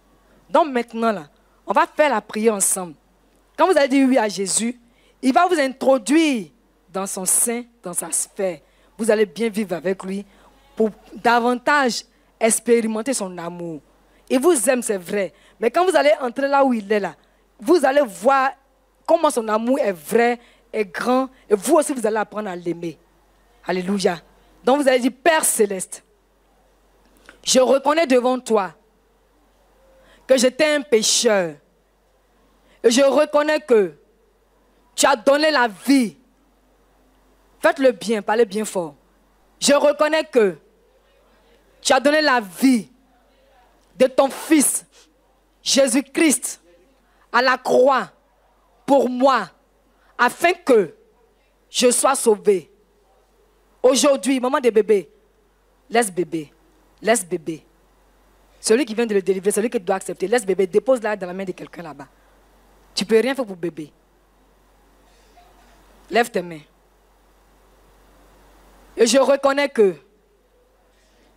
Donc maintenant, là, on va faire la prière ensemble. Quand vous allez dire oui à Jésus, il va vous introduire dans son sein, dans sa sphère. Vous allez bien vivre avec lui pour davantage expérimenter son amour. Il vous aime, c'est vrai. Mais quand vous allez entrer là où il est, là, vous allez voir comment son amour est vrai, est grand. Et vous aussi, vous allez apprendre à l'aimer. Alléluia. Donc vous allez dire, Père Céleste, je reconnais devant toi que j'étais un pécheur. Et je reconnais que tu as donné la vie. Faites-le bien, parlez bien fort. Je reconnais que tu as donné la vie de ton Fils, Jésus-Christ, à la croix pour moi, afin que je sois sauvé. Aujourd'hui, maman de bébé, laisse bébé. Laisse bébé. Celui qui vient de le délivrer, celui qui doit accepter, laisse bébé, dépose-la dans la main de quelqu'un là-bas. Tu ne peux rien faire pour bébé. Lève tes mains. Et je reconnais que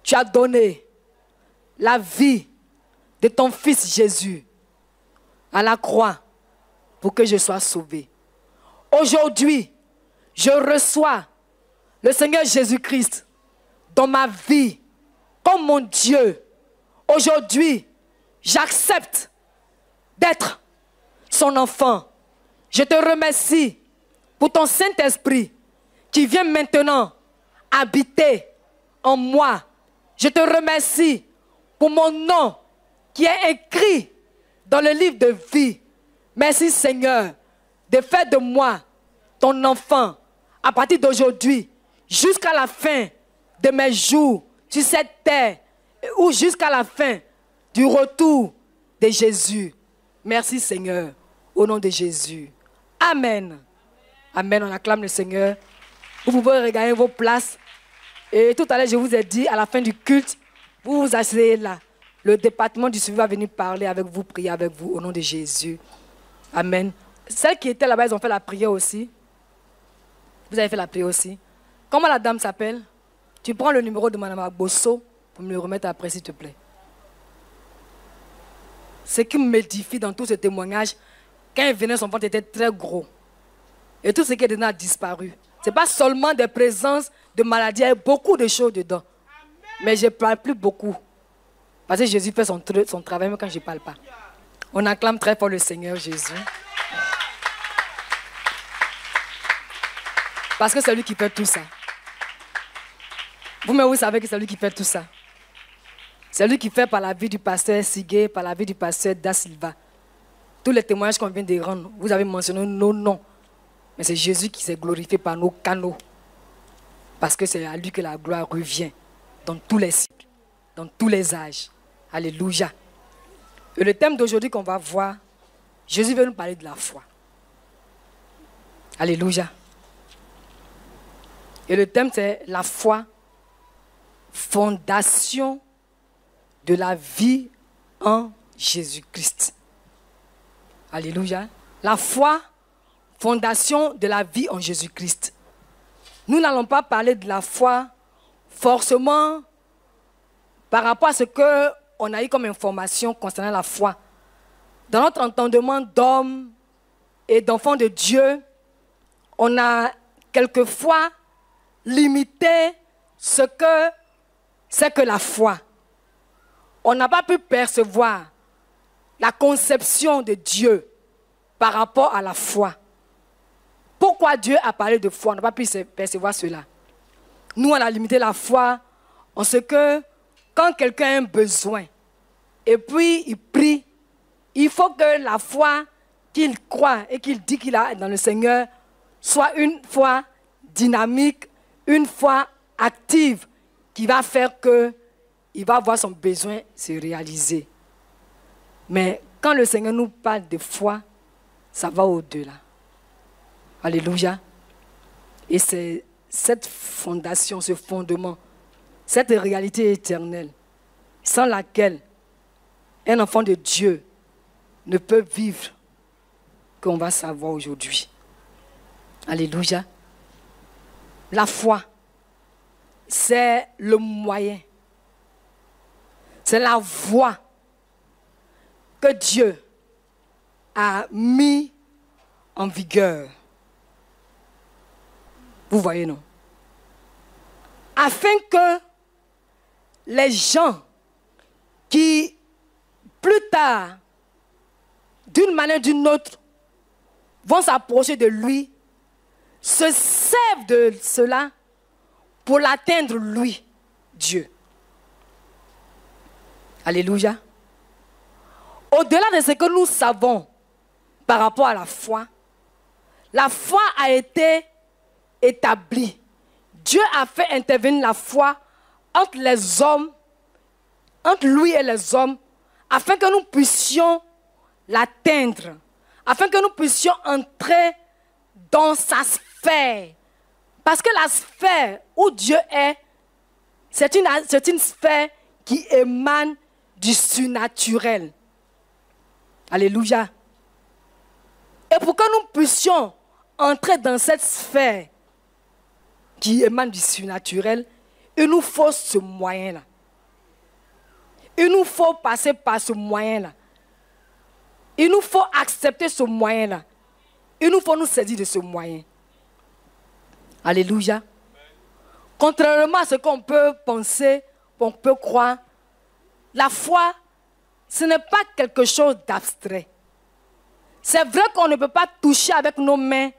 tu as donné la vie de ton Fils Jésus à la croix pour que je sois sauvé. Aujourd'hui, je reçois le Seigneur Jésus-Christ dans ma vie comme mon Dieu. Aujourd'hui, j'accepte d'être son enfant. Je te remercie pour ton Saint-Esprit qui vient maintenant habiter en moi. Je te remercie pour mon nom qui est écrit dans le livre de vie. Merci Seigneur de faire de moi ton enfant à partir d'aujourd'hui jusqu'à la fin de mes jours sur cette terre ou jusqu'à la fin du retour de Jésus. Merci Seigneur, au nom de Jésus. Amen. Amen, on acclame le Seigneur. Vous pouvez regagner vos places. Et tout à l'heure, je vous ai dit, à la fin du culte, vous vous asseyez là. Le département du suivi va venir parler avec vous, prier avec vous, au nom de Jésus. Amen. Celles qui étaient là-bas, elles ont fait la prière aussi. Vous avez fait la prière aussi. Comment la dame s'appelle? Tu prends le numéro de Mme Bosso pour me le remettre après, s'il te plaît. Ce qui m'édifie dans tout ce témoignage, quand elle venait, son ventre était très gros. Et tout ce qui est dedans a disparu. Ce n'est pas seulement des présences de maladies, il y a beaucoup de choses dedans. Mais je ne parle plus beaucoup. Parce que Jésus fait son travail même quand je ne parle pas. On acclame très fort le Seigneur Jésus. Parce que c'est lui qui fait tout ça. Vous-même, vous savez que c'est lui qui fait tout ça. C'est lui qui fait par la vie du pasteur Sigué, par la vie du pasteur Da Silva. Tous les témoignages qu'on vient de rendre, vous avez mentionné nos noms. Mais c'est Jésus qui s'est glorifié par nos canaux. Parce que c'est à lui que la gloire revient dans tous les cycles, dans tous les âges. Alléluia. Et le thème d'aujourd'hui qu'on va voir, Jésus veut nous parler de la foi. Alléluia. Et le thème c'est la foi, fondation de la vie en Jésus-Christ. Alléluia. La foi, fondation de la vie en Jésus-Christ. Nous n'allons pas parler de la foi forcément par rapport à ce qu'on a eu comme information concernant la foi. Dans notre entendement d'hommes et d'enfants de Dieu, on a quelquefois limité ce que c'est que la foi. On n'a pas pu percevoir la conception de Dieu par rapport à la foi. Pourquoi Dieu a parlé de foi? On n'a pas pu percevoir cela. Nous, on a limité la foi en ce que quand quelqu'un a un besoin et puis il prie, il faut que la foi qu'il croit et qu'il dit qu'il a dans le Seigneur soit une foi dynamique, une foi active qui va faire qu'il va voir son besoin se réaliser. Mais quand le Seigneur nous parle de foi, ça va au-delà. Alléluia. Et c'est cette fondation, ce fondement, cette réalité éternelle, sans laquelle un enfant de Dieu ne peut vivre, qu'on va savoir aujourd'hui. Alléluia. La foi, c'est le moyen, c'est la voie que Dieu a mis en vigueur. Vous voyez, non? Afin que les gens qui, plus tard, d'une manière ou d'une autre, vont s'approcher de lui, se servent de cela pour l'atteindre, lui, Dieu. Alléluia. Au-delà de ce que nous savons par rapport à la foi a été établie. Dieu a fait intervenir la foi entre les hommes, entre lui et les hommes, afin que nous puissions l'atteindre, afin que nous puissions entrer dans sa sphère. Parce que la sphère où Dieu est, c'est une sphère qui émane du surnaturel. Alléluia. Et pour que nous puissions entrer dans cette sphère qui émane du surnaturel, il nous faut ce moyen-là. Il nous faut passer par ce moyen-là. Il nous faut accepter ce moyen-là. Il nous faut nous saisir de ce moyen. Alléluia. Contrairement à ce qu'on peut penser, qu'on peut croire, la foi, ce n'est pas quelque chose d'abstrait. C'est vrai qu'on ne peut pas toucher avec nos mains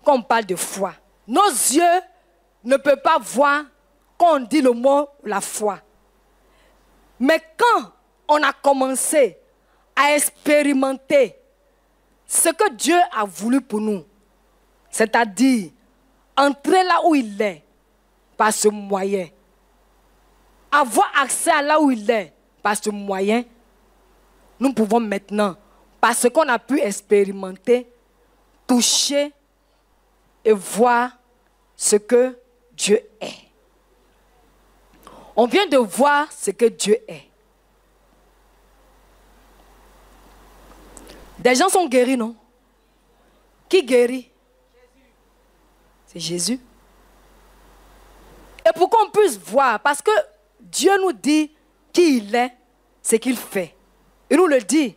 quand on parle de foi. Nos yeux ne peuvent pas voir quand on dit le mot la foi. Mais quand on a commencé à expérimenter ce que Dieu a voulu pour nous, c'est-à-dire entrer là où il est par ce moyen, avoir accès à là où il est par ce moyen, nous pouvons maintenant, parce qu'on a pu expérimenter, toucher et voir ce que Dieu est. On vient de voir ce que Dieu est. Des gens sont guéris, non? Qui guérit? C'est Jésus. Et pour qu'on puisse voir, parce que Dieu nous dit qui il est, ce qu'il fait. Il nous le dit.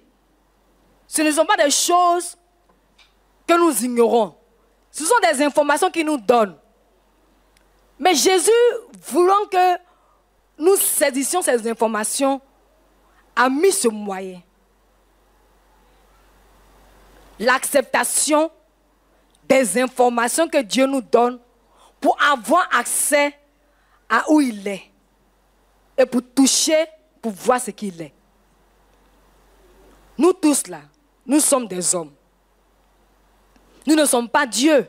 Ce ne sont pas des choses que nous ignorons. Ce sont des informations qu'il nous donne. Mais Jésus, voulant que nous saisissions ces informations, a mis ce moyen. L'acceptation des informations que Dieu nous donne pour avoir accès à où il est et pour toucher pour voir ce qu'il est. Nous tous là, nous sommes des hommes. Nous ne sommes pas Dieu.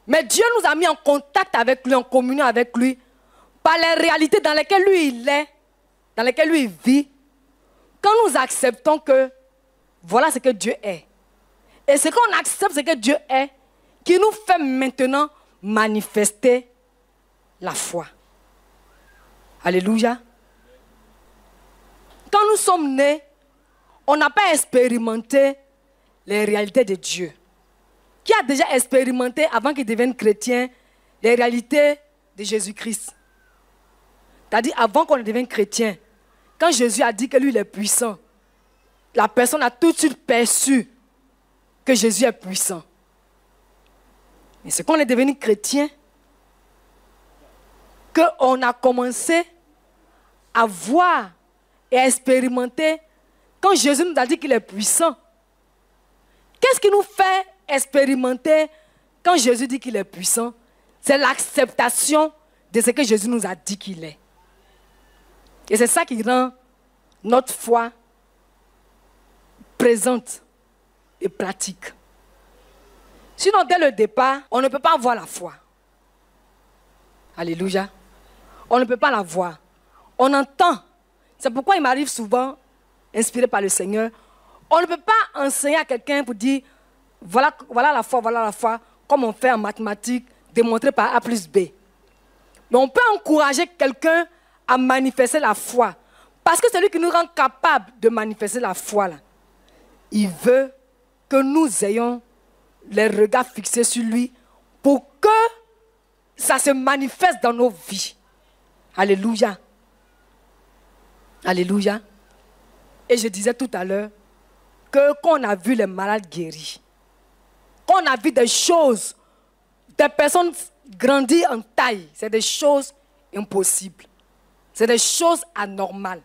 Mais Dieu nous a mis en contact avec lui, en communion avec lui, par les réalités dans lesquelles lui il est, dans lesquelles lui il vit. Quand nous acceptons que voilà ce que Dieu est. Et c'est quand on accepte ce que Dieu est qui nous fait maintenant manifester la foi. Alléluia. Quand nous sommes nés, on n'a pas expérimenté les réalités de Dieu. Qui a déjà expérimenté, avant qu'il devienne chrétien, les réalités de Jésus-Christ? C'est-à-dire, avant qu'on devienne chrétien, quand Jésus a dit que lui, il est puissant, la personne a tout de suite perçu que Jésus est puissant. Mais c'est quand on est devenu chrétien qu'on a commencé à voir et à expérimenter quand Jésus nous a dit qu'il est puissant. Qu'est-ce qui nous fait expérimenter quand Jésus dit qu'il est puissant? C'est l'acceptation de ce que Jésus nous a dit qu'il est. Et c'est ça qui rend notre foi présente et pratique. Sinon, dès le départ, on ne peut pas avoir la foi. Alléluia. On ne peut pas la voir. On entend. C'est pourquoi il m'arrive souvent, inspiré par le Seigneur, on ne peut pas enseigner à quelqu'un pour dire, voilà la foi, comme on fait en mathématiques, démontré par A plus B. Mais on peut encourager quelqu'un à manifester la foi. Parce que c'est lui qui nous rend capable de manifester la foi, là. Il veut que nous ayons les regards fixés sur lui pour que ça se manifeste dans nos vies. Alléluia. Alléluia. Et je disais tout à l'heure que quand on a vu les malades guéris, quand on a vu des choses, des personnes grandir en taille, c'est des choses impossibles. C'est des choses anormales.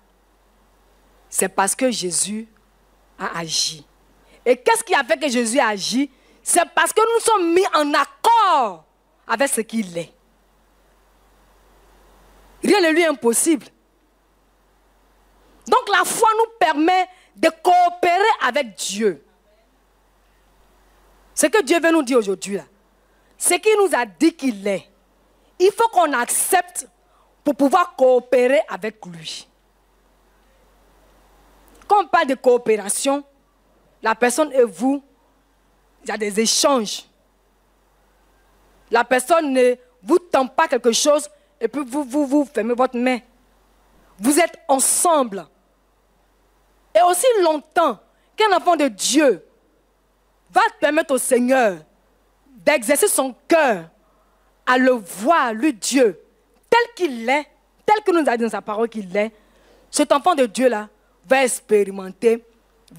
C'est parce que Jésus a agi. Et qu'est-ce qui a fait que Jésus a agi? C'est parce que nous sommes mis en accord avec ce qu'il est. Rien ne lui est impossible. Donc la foi nous permet de coopérer avec Dieu. Ce que Dieu veut nous dire aujourd'hui, c'est qu'il nous a dit qu'il est. Il faut qu'on accepte pour pouvoir coopérer avec lui. Quand on parle de coopération, la personne et vous, il y a des échanges. La personne ne vous tend pas quelque chose et puis vous fermez votre main. Vous êtes ensemble. Et aussi longtemps qu'un enfant de Dieu va permettre au Seigneur d'exercer son cœur à le voir, lui Dieu, tel qu'il est, tel que nous a dit dans sa parole qu'il est, cet enfant de Dieu-là va expérimenter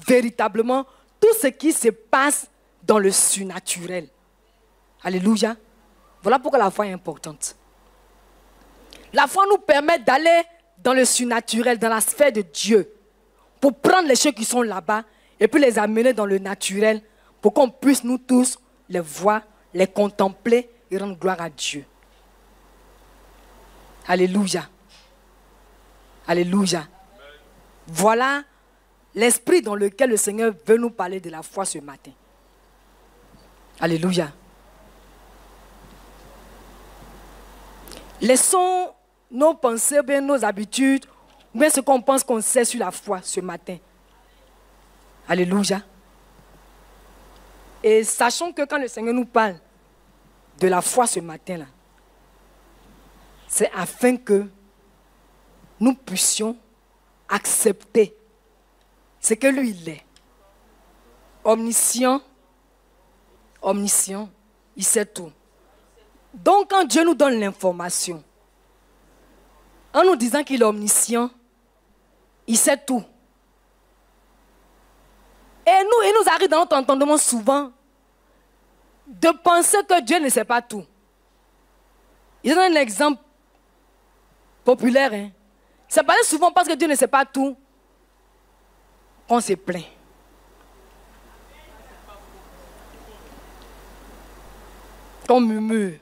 véritablement tout ce qui se passe dans le surnaturel. Alléluia. Voilà pourquoi la foi est importante. La foi nous permet d'aller dans le surnaturel, dans la sphère de Dieu, pour prendre les choses qui sont là-bas et puis les amener dans le naturel pour qu'on puisse nous tous les voir, les contempler et rendre gloire à Dieu. Alléluia. Alléluia. Voilà l'esprit dans lequel le Seigneur veut nous parler de la foi ce matin. Alléluia. Laissons nos pensées, bien nos habitudes, bien ce qu'on pense qu'on sait sur la foi ce matin. Alléluia. Et sachons que quand le Seigneur nous parle de la foi ce matin-là, c'est afin que nous puissions accepter ce que lui il est. Omniscient, omniscient, il sait tout. Donc quand Dieu nous donne l'information, en nous disant qu'il est omniscient, il sait tout. Et il nous arrive dans notre entendement souvent de penser que Dieu ne sait pas tout. Je donne un exemple populaire. C'est pas souvent parce que Dieu ne sait pas tout qu'on se plaint. Qu'on murmure.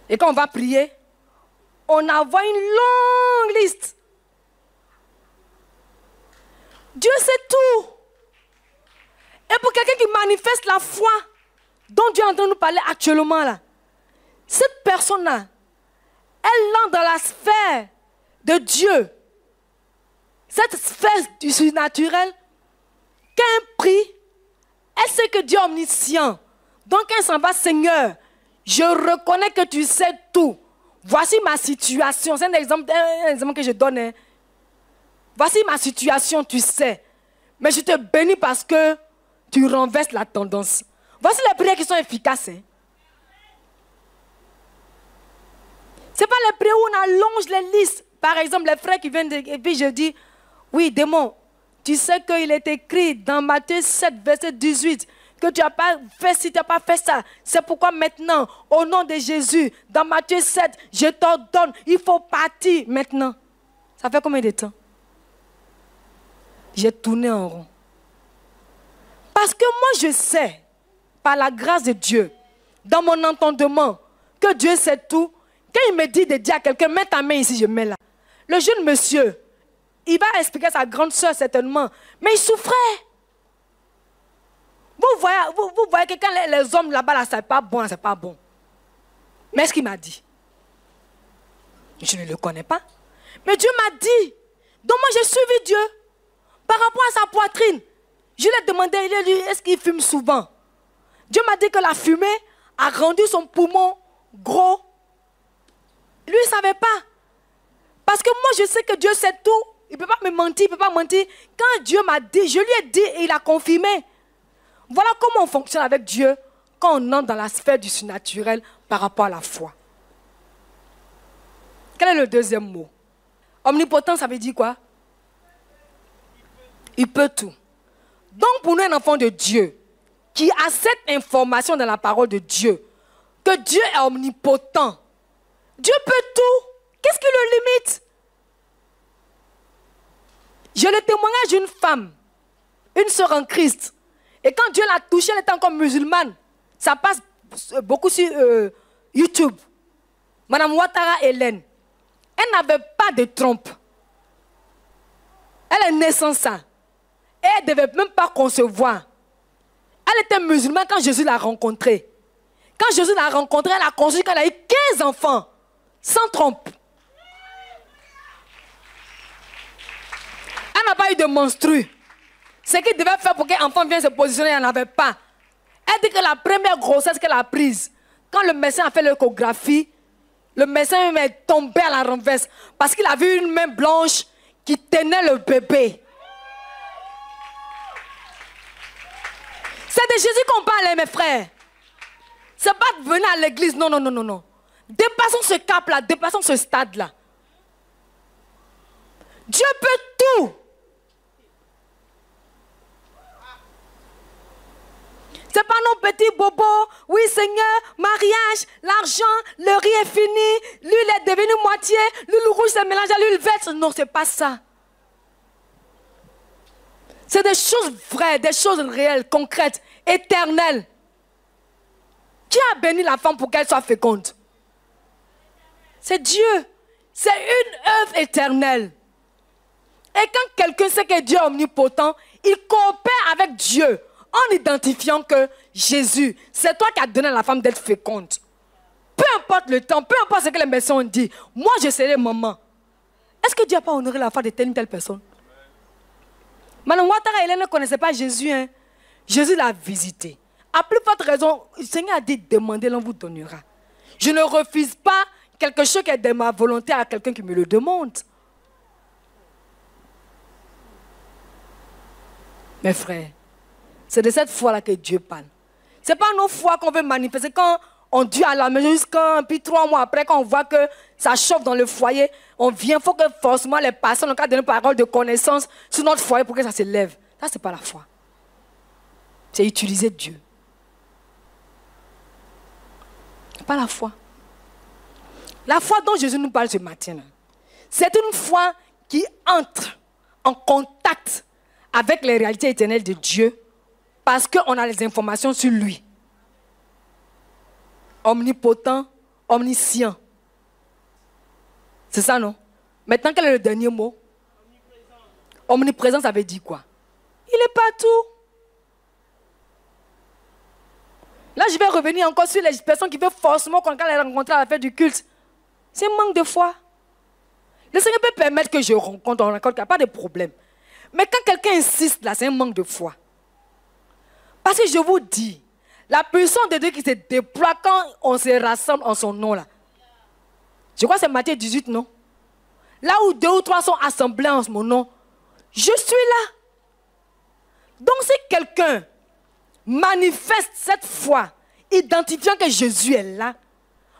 Et quand on va prier, on envoie une longue liste. Dieu sait tout. Et pour quelqu'un qui manifeste la foi dont Dieu est en train de nous parler actuellement là, cette personne-là, elle entre dans la sphère de Dieu. Cette sphère du surnaturel, qu'elle prie, elle sait que Dieu est omniscient. Donc elle s'en va, Seigneur, je reconnais que tu sais tout. Voici ma situation. C'est un exemple que je donne. Hein. Voici ma situation, tu sais. Mais je te bénis parce que tu renverses la tendance. Voici les prières qui sont efficaces. Hein. Ce n'est pas les prières où on allonge les listes. Par exemple, les frères qui viennent et puis je dis, oui, démon, tu sais qu'il est écrit dans Matthieu 7, verset 18, que tu n'as pas fait ci, tu n'as pas fait ça. C'est pourquoi maintenant, au nom de Jésus, dans Matthieu 7, je t'ordonne, il faut partir maintenant. Ça fait combien de temps? J'ai tourné en rond. Parce que moi, je sais, par la grâce de Dieu, dans mon entendement, que Dieu sait tout. Quand il me dit de dire à quelqu'un, mets ta main ici, je mets là. Le jeune monsieur, il va expliquer à sa grande soeur certainement, mais il souffrait. Vous voyez que quand les hommes là-bas, là, c'est pas bon, c'est pas bon. Mais ce qu'il m'a dit, je ne le connais pas. Mais Dieu m'a dit. Donc moi, j'ai suivi Dieu. Par rapport à sa poitrine, je lui ai demandé, est-ce qu'il fume souvent? Dieu m'a dit que la fumée a rendu son poumon gros. Lui, il ne savait pas. Parce que moi, je sais que Dieu sait tout. Il ne peut pas me mentir, il ne peut pas mentir. Quand Dieu m'a dit, je lui ai dit et il a confirmé. Voilà comment on fonctionne avec Dieu quand on entre dans la sphère du surnaturel par rapport à la foi. Quel est le deuxième mot? Omnipotent, ça veut dire quoi? Il peut tout. Donc pour nous, un enfant de Dieu, qui a cette information dans la parole de Dieu, que Dieu est omnipotent, Dieu peut tout. Qu'est-ce qui le limite? J'ai le témoignage d'une femme, une sœur en Christ. Et quand Dieu l'a touchée, elle était encore musulmane. Ça passe beaucoup sur YouTube. Madame Ouattara Hélène, elle n'avait pas de trompe. Elle est née sans ça. Et elle ne devait même pas concevoir. Elle était musulmane quand Jésus l'a rencontrée. Quand Jésus l'a rencontrée, elle a conçu qu'elle a eu 15 enfants. Sans trompe. Elle n'a pas eu de menstru. Ce qu'il devait faire pour qu'un enfant vienne se positionner, elle n'en avait pas. Elle dit que la première grossesse qu'elle a prise, quand le médecin a fait l'échographie, le médecin est tombé à la renverse parce qu'il a vu une main blanche qui tenait le bébé. C'est de Jésus qu'on parle, mes frères. C'est pas de venir à l'église, non, non, non, non, non. Dépassons ce cap-là, dépassons ce stade-là. Dieu peut tout. C'est pas nos petits bobos. Oui, Seigneur, mariage, l'argent, le riz est fini, l'huile est devenue moitié, l'huile rouge s'est mélangée à l'huile verte. Non, c'est pas ça. C'est des choses vraies, des choses réelles, concrètes, éternelles. Qui a béni la femme pour qu'elle soit féconde? C'est Dieu. C'est une œuvre éternelle. Et quand quelqu'un sait que Dieu est omnipotent, il coopère avec Dieu en identifiant que Jésus, c'est toi qui as donné à la femme d'être féconde. Peu importe le temps, peu importe ce que les médecins ont dit, moi je serai maman. Est-ce que Dieu n'a pas honoré la femme de telle ou telle personne? Madame Ouattara Hélène ne connaissait pas Jésus. Hein? Jésus l'a visité. À plus forte raison, le Seigneur a dit, demandez, l'on vous donnera. Je ne refuse pas quelque chose qui est de ma volonté à quelqu'un qui me le demande. Mes frères, c'est de cette foi-là que Dieu parle. Ce n'est pas nos foi qu'on veut manifester. Quand on dit à la maison jusqu'à puis 3 mois après, quand on voit que ça chauffe dans le foyer, on vient, il faut que forcément les personnes, en cas de nos paroles de connaissance, sur notre foyer pour que ça se lève. Ça, ce n'est pas la foi. C'est utiliser Dieu. Ce n'est pas la foi. La foi dont Jésus nous parle ce matin, c'est une foi qui entre en contact avec les réalités éternelles de Dieu parce qu'on a les informations sur lui. Omnipotent, omniscient. C'est ça, non? Maintenant, quel est le dernier mot? Omniprésent, ça veut dire quoi? Il est partout. Là, je vais revenir encore sur les personnes qui veulent forcément qu'on les rencontre à la fête du culte. C'est un manque de foi. Le Seigneur peut permettre que je rencontre, on rencontre, il n'y a pas de problème. Mais quand quelqu'un insiste, là, c'est un manque de foi. Parce que je vous dis, la puissance de Dieu qui se déploie quand on se rassemble en son nom, là. Je crois que c'est Matthieu 18, non? Là où 2 ou 3 sont assemblés en mon nom, je suis là. Donc si quelqu'un manifeste cette foi, identifiant que Jésus est là,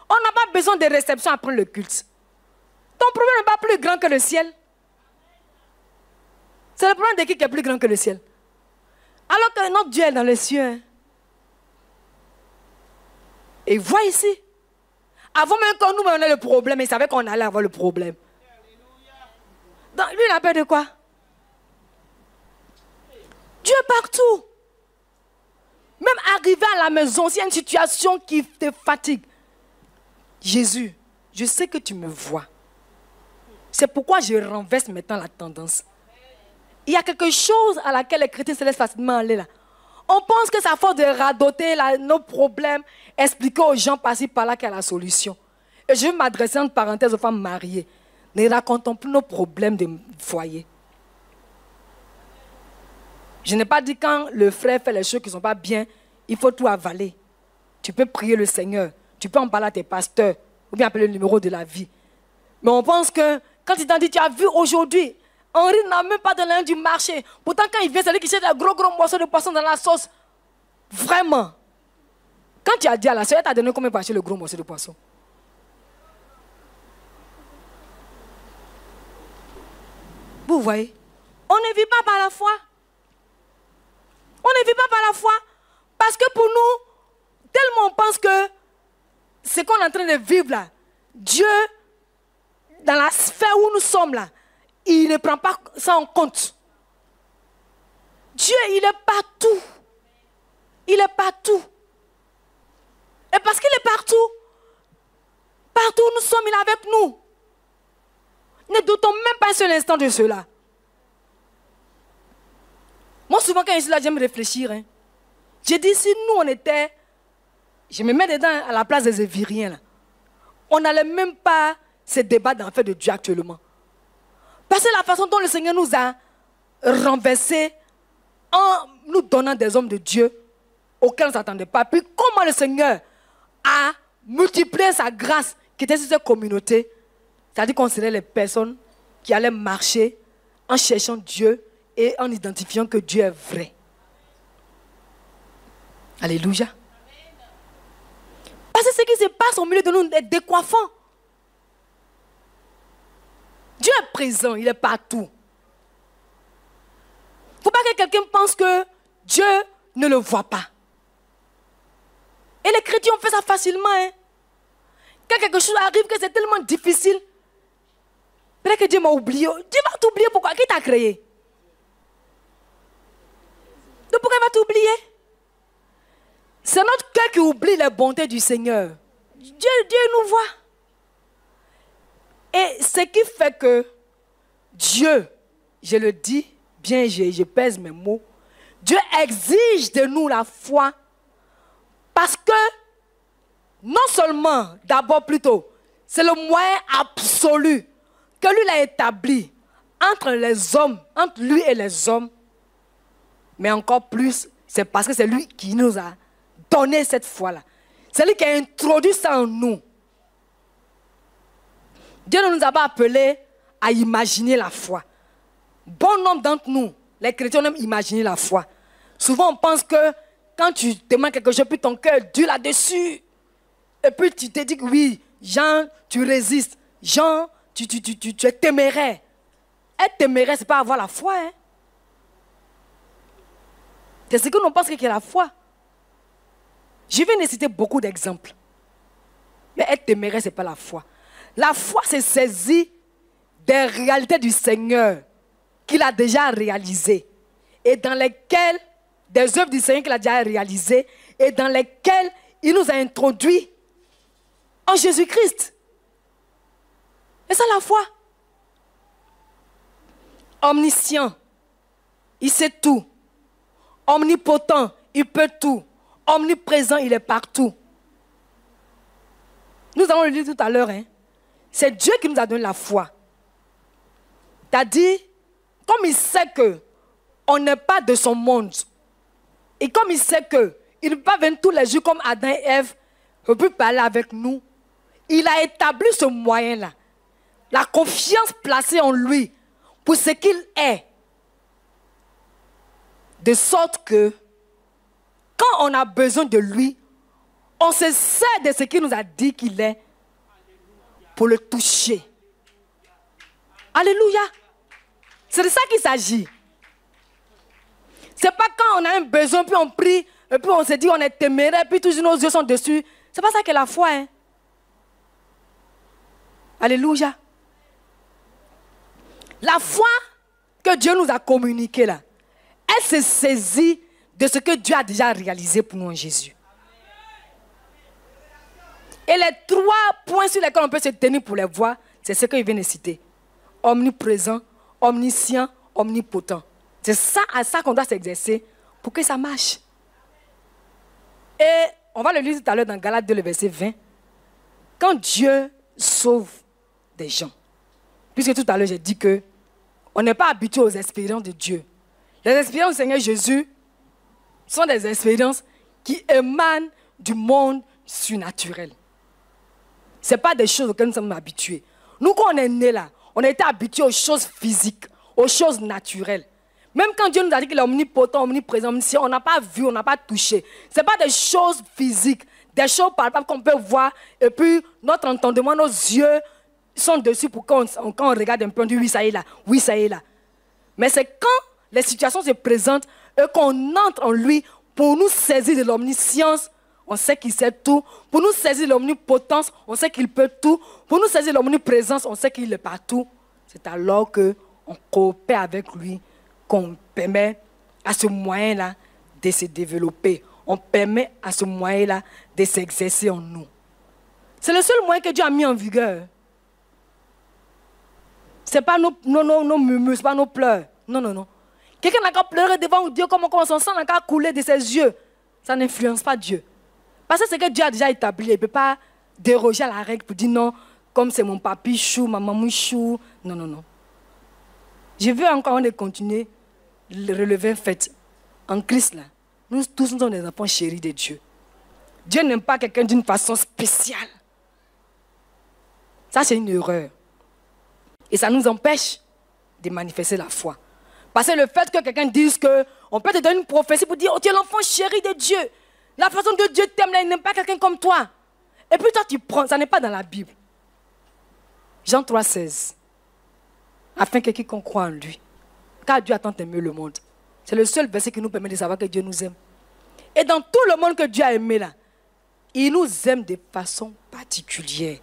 on n'a pas besoin de réception après le culte. Ton problème n'est pas plus grand que le ciel. C'est le problème de qui est plus grand que le ciel. Alors que notre Dieu est dans les cieux. Hein. Et vois ici. Avant même que nous on ait le problème, il savait qu'on allait avoir le problème. Donc, lui, il a peur de quoi? Dieu est partout. Même arriver à la maison, s'il y a une situation qui te fatigue. Jésus, je sais que tu me vois. C'est pourquoi je renverse maintenant la tendance. Il y a quelque chose à laquelle les chrétiens se laissent facilement aller là. On pense que c'est à force de radoter nos problèmes, expliquer aux gens par-ci par-là qu'il y a la solution. Et je veux m'adresser en parenthèse aux femmes mariées. Ne racontons plus nos problèmes de foyer. Je n'ai pas dit quand le frère fait les choses qui ne sont pas bien, il faut tout avaler. Tu peux prier le Seigneur, tu peux en parler à tes pasteurs, ou bien appeler le numéro de la vie. Mais on pense que quand il t'a dit, tu as vu aujourd'hui, Henri n'a même pas donné du marché. Pourtant, quand il vient, c'est lui qui cherche un gros morceau de poisson dans la sauce. Vraiment. Quand tu as dit à la soeur, tu as donné combien pour acheter le gros morceau de poisson? Vous voyez, on ne vit pas par la foi. On ne vit pas par la foi. Parce que pour nous, tellement on pense que ce qu'on est en train de vivre là, Dieu, dans la sphère où nous sommes là, il ne prend pas ça en compte. Dieu, il est partout. Il est partout. Et parce qu'il est partout, partout où nous sommes, il est avec nous. Ne doutons même pas un seul instant de cela. Moi, souvent, quand je suis là, j'aime réfléchir. Hein. J'ai dit, si nous, on était... Je me mets dedans à la place des Éviriens. Là. On n'allait même pas se débattre dans le fait de Dieu actuellement. Parce que la façon dont le Seigneur nous a renversés en nous donnant des hommes de Dieu auxquels on ne s'attendait pas. Puis comment le Seigneur a multiplié sa grâce qui était sur cette communauté. C'est-à-dire qu'on serait les personnes qui allaient marcher en cherchant Dieu et en identifiant que Dieu est vrai. Alléluia. Parce que ce qui se passe au milieu de nous est décoiffant. Dieu est présent, il est partout. Il ne faut pas que quelqu'un pense que Dieu ne le voit pas. Et les chrétiens ont fait ça facilement. Hein. Quand quelque chose arrive, que c'est tellement difficile, peut-être que Dieu m'a oublié. Dieu va t'oublier pourquoi? Qui t'a créé? Donc pourquoi il va t'oublier? C'est notre cœur qui oublie les bontés du Seigneur. Dieu nous voit. Et ce qui fait que Dieu, je le dis, bien je pèse mes mots, Dieu exige de nous la foi parce que non seulement, d'abord plutôt, c'est le moyen absolu que lui l'a établi entre les hommes, entre lui et les hommes, mais encore plus, c'est parce que c'est lui qui nous a donné cette foi-là. C'est lui qui a introduit ça en nous. Dieu ne nous a pas appelés à imaginer la foi. Bon nombre d'entre nous, les chrétiens, on aime imaginer la foi. Souvent, on pense que quand tu demandes quelque chose, puis ton cœur dure là-dessus. Et puis tu te dis que oui, Jean, tu résistes. Jean, tu es téméraire. Être téméraire, ce n'est pas avoir la foi. Hein? C'est ce que nous pensons qu'il y a la foi. Je viens de citer beaucoup d'exemples. Mais être téméraire, ce n'est pas la foi. La foi, c'est saisir des réalités du Seigneur qu'il a déjà réalisées et dans lesquelles, des œuvres du Seigneur qu'il a déjà réalisées et dans lesquelles il nous a introduits en Jésus-Christ. Et ça, la foi. omniscient, il sait tout. Omnipotent, il peut tout. Omniprésent, il est partout. Nous allons le dire tout à l'heure. Hein. C'est Dieu qui nous a donné la foi. C'est-à-dire, comme il sait qu'on n'est pas de son monde, et comme il sait qu'il ne peut pas venir tous les jours comme Adam et Ève, ne peut parler avec nous, il a établi ce moyen-là. La confiance placée en lui pour ce qu'il est. De sorte que, quand on a besoin de lui, on se sert de ce qu'il nous a dit qu'il est pour le toucher. Alléluia. C'est de ça qu'il s'agit. C'est pas quand on a un besoin, puis on prie, et puis on se dit on est téméraire, puis tous nos yeux sont dessus. C'est pas ça qu'est la foi. Hein? Alléluia. La foi que Dieu nous a communiquée là, elle se saisit de ce que Dieu a déjà réalisé pour nous en Jésus. Et les 3 points sur lesquels on peut se tenir pour les voir, c'est ce qu'il vient de citer. Omniprésent, omniscient, omnipotent. C'est ça à ça qu'on doit s'exercer pour que ça marche. Et on va le lire tout à l'heure dans Galates 2, le verset 20. Quand Dieu sauve des gens, puisque tout à l'heure j'ai dit qu'on n'est pas habitué aux expériences de Dieu. Les expériences du Seigneur Jésus sont des expériences qui émanent du monde surnaturel. Ce n'est pas des choses auxquelles nous sommes habitués. Nous, quand on est nés là, on a été habitués aux choses physiques, aux choses naturelles. Même quand Dieu nous a dit qu'il est omnipotent, omniprésent, omniscient, on n'a pas vu, on n'a pas touché. Ce n'est pas des choses physiques, des choses palpables qu'on peut voir, et puis notre entendement, nos yeux sont dessus pour quand on regarde un peu, on dit oui, ça y est là, oui, ça y est là. Mais c'est quand les situations se présentent et qu'on entre en lui pour nous saisir de l'omniscience, on sait qu'il sait tout. Pour nous saisir de l'omnipotence, on sait qu'il peut tout. Pour nous saisir de l'omniprésence, on sait qu'il est partout. C'est alors qu'on coopère avec lui, qu'on permet à ce moyen-là de se développer. On permet à ce moyen-là de s'exercer en nous. C'est le seul moyen que Dieu a mis en vigueur. Ce n'est pas nos murmures, ce n'est pas nos pleurs. Non, non, non. Quelqu'un n'a qu'à pleurer devant Dieu comme son sang n'a qu'à couler de ses yeux. Ça n'influence pas Dieu. Parce que c'est que Dieu a déjà établi. Il ne peut pas déroger à la règle pour dire non, comme c'est mon papi chou, ma maman chou. Non, non, non. Je veux encore continuer le relever fait en Christ là. Nous tous nous sommes des enfants chéris de Dieu. Dieu n'aime pas quelqu'un d'une façon spéciale. Ça, c'est une erreur. Et ça nous empêche de manifester la foi. Parce que le fait que quelqu'un dise qu'on peut te donner une prophétie pour dire oh, tu es l'enfant chéri de Dieu. La façon dont Dieu t'aime, il n'aime pas quelqu'un comme toi. Et puis toi, tu prends, ça n'est pas dans la Bible. Jean 3,16. Afin que quiconque croit en lui. Car Dieu a tant aimé le monde. C'est le seul verset qui nous permet de savoir que Dieu nous aime. Et dans tout le monde que Dieu a aimé là, il nous aime de façon particulière.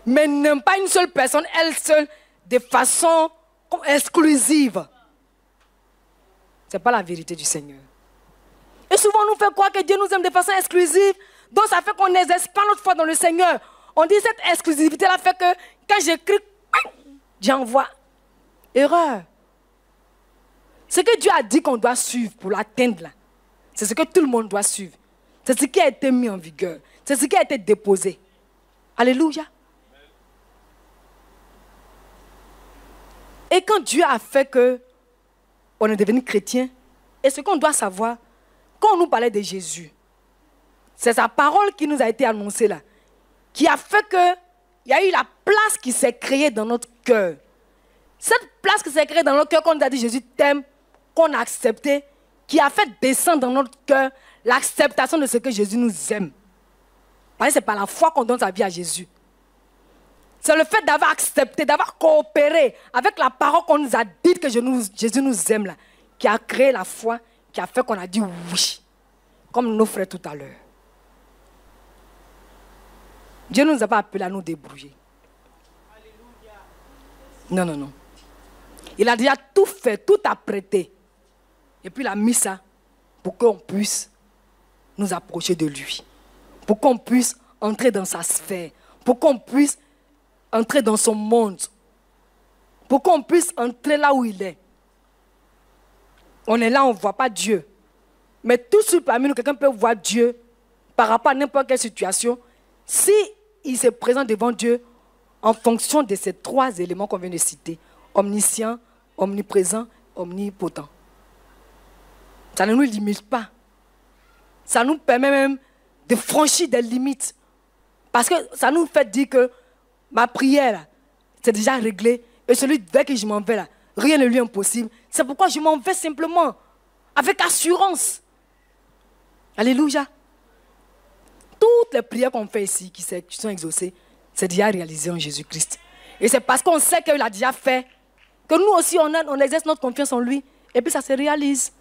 Mais il n'aime pas une seule personne, elle seule, de façon exclusive. Ce n'est pas la vérité du Seigneur. Et souvent, on nous fait croire que Dieu nous aime de façon exclusive. Donc, ça fait qu'on n'exerce pas notre foi dans le Seigneur. On dit cette exclusivité-là fait que quand j'écris, Dieu envoie. Erreur. Ce que Dieu a dit qu'on doit suivre pour l'atteindre, là, c'est ce que tout le monde doit suivre. C'est ce qui a été mis en vigueur. C'est ce qui a été déposé. Alléluia. Et quand Dieu a fait qu'on est devenu chrétien, et ce qu'on doit savoir, quand on nous parlait de Jésus, c'est sa parole qui nous a été annoncée là, qui a fait qu'il y a eu la place qui s'est créée dans notre cœur. Cette place qui s'est créée dans notre cœur, qu'on nous a dit Jésus t'aime, qu'on a accepté, qui a fait descendre dans notre cœur l'acceptation de ce que Jésus nous aime. Parce que ce n'est pas la foi qu'on donne sa vie à Jésus. C'est le fait d'avoir accepté, d'avoir coopéré avec la parole qu'on nous a dit que Jésus nous aime là, qui a créé la foi, qui a fait qu'on a dit oui, comme nos frères tout à l'heure. Dieu ne nous a pas appelés à nous débrouiller. Non, non, non. Il a déjà tout fait, tout apprêté. Et puis il a mis ça pour qu'on puisse nous approcher de lui. Pour qu'on puisse entrer dans sa sphère. Pour qu'on puisse entrer dans son monde. Pour qu'on puisse entrer là où il est. On est là, on ne voit pas Dieu. Mais tout de suite parmi nous, quelqu'un peut voir Dieu par rapport à n'importe quelle situation. Si il se présente devant Dieu en fonction de ces 3 éléments qu'on vient de citer, omniscient, omniprésent, omnipotent. Ça ne nous limite pas. Ça nous permet même de franchir des limites. Parce que ça nous fait dire que ma prière, c'est déjà réglé. Et celui vers qui je m'en vais, là, rien ne lui est impossible. C'est pourquoi je m'en vais simplement, avec assurance. Alléluia. Toutes les prières qu'on fait ici, qui sont exaucées, c'est déjà réalisé en Jésus-Christ. Et c'est parce qu'on sait qu'il a déjà fait, que nous aussi, on exerce notre confiance en lui. Et puis ça se réalise.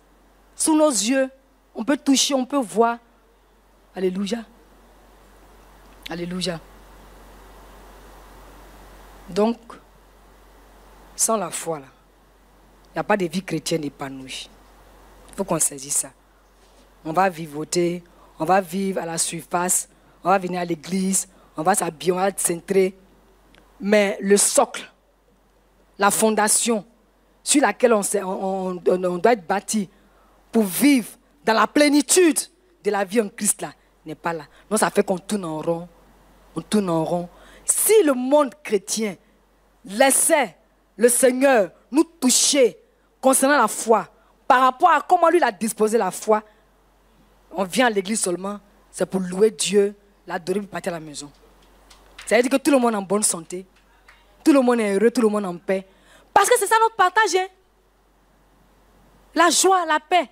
Sous nos yeux, on peut toucher, on peut voir. Alléluia. Alléluia. Donc, sans la foi, il n'y a pas de vie chrétienne épanouie. Il faut qu'on saisisse ça. On va vivoter, on va vivre à la surface, on va venir à l'église, on va s'habiller, on va être centré. Mais le socle, la fondation sur laquelle on doit être bâti pour vivre dans la plénitude de la vie en Christ là, n'est pas là. Non, ça fait qu'on tourne en rond. On tourne en rond. Si le monde chrétien laissait le Seigneur nous toucher concernant la foi, par rapport à comment lui a disposé la foi, on vient à l'église seulement, c'est pour louer Dieu, l'adorer et partir à la maison. Ça veut dire que tout le monde est en bonne santé, tout le monde est heureux, tout le monde est en paix. Parce que c'est ça notre partage. Hein? La joie, la paix.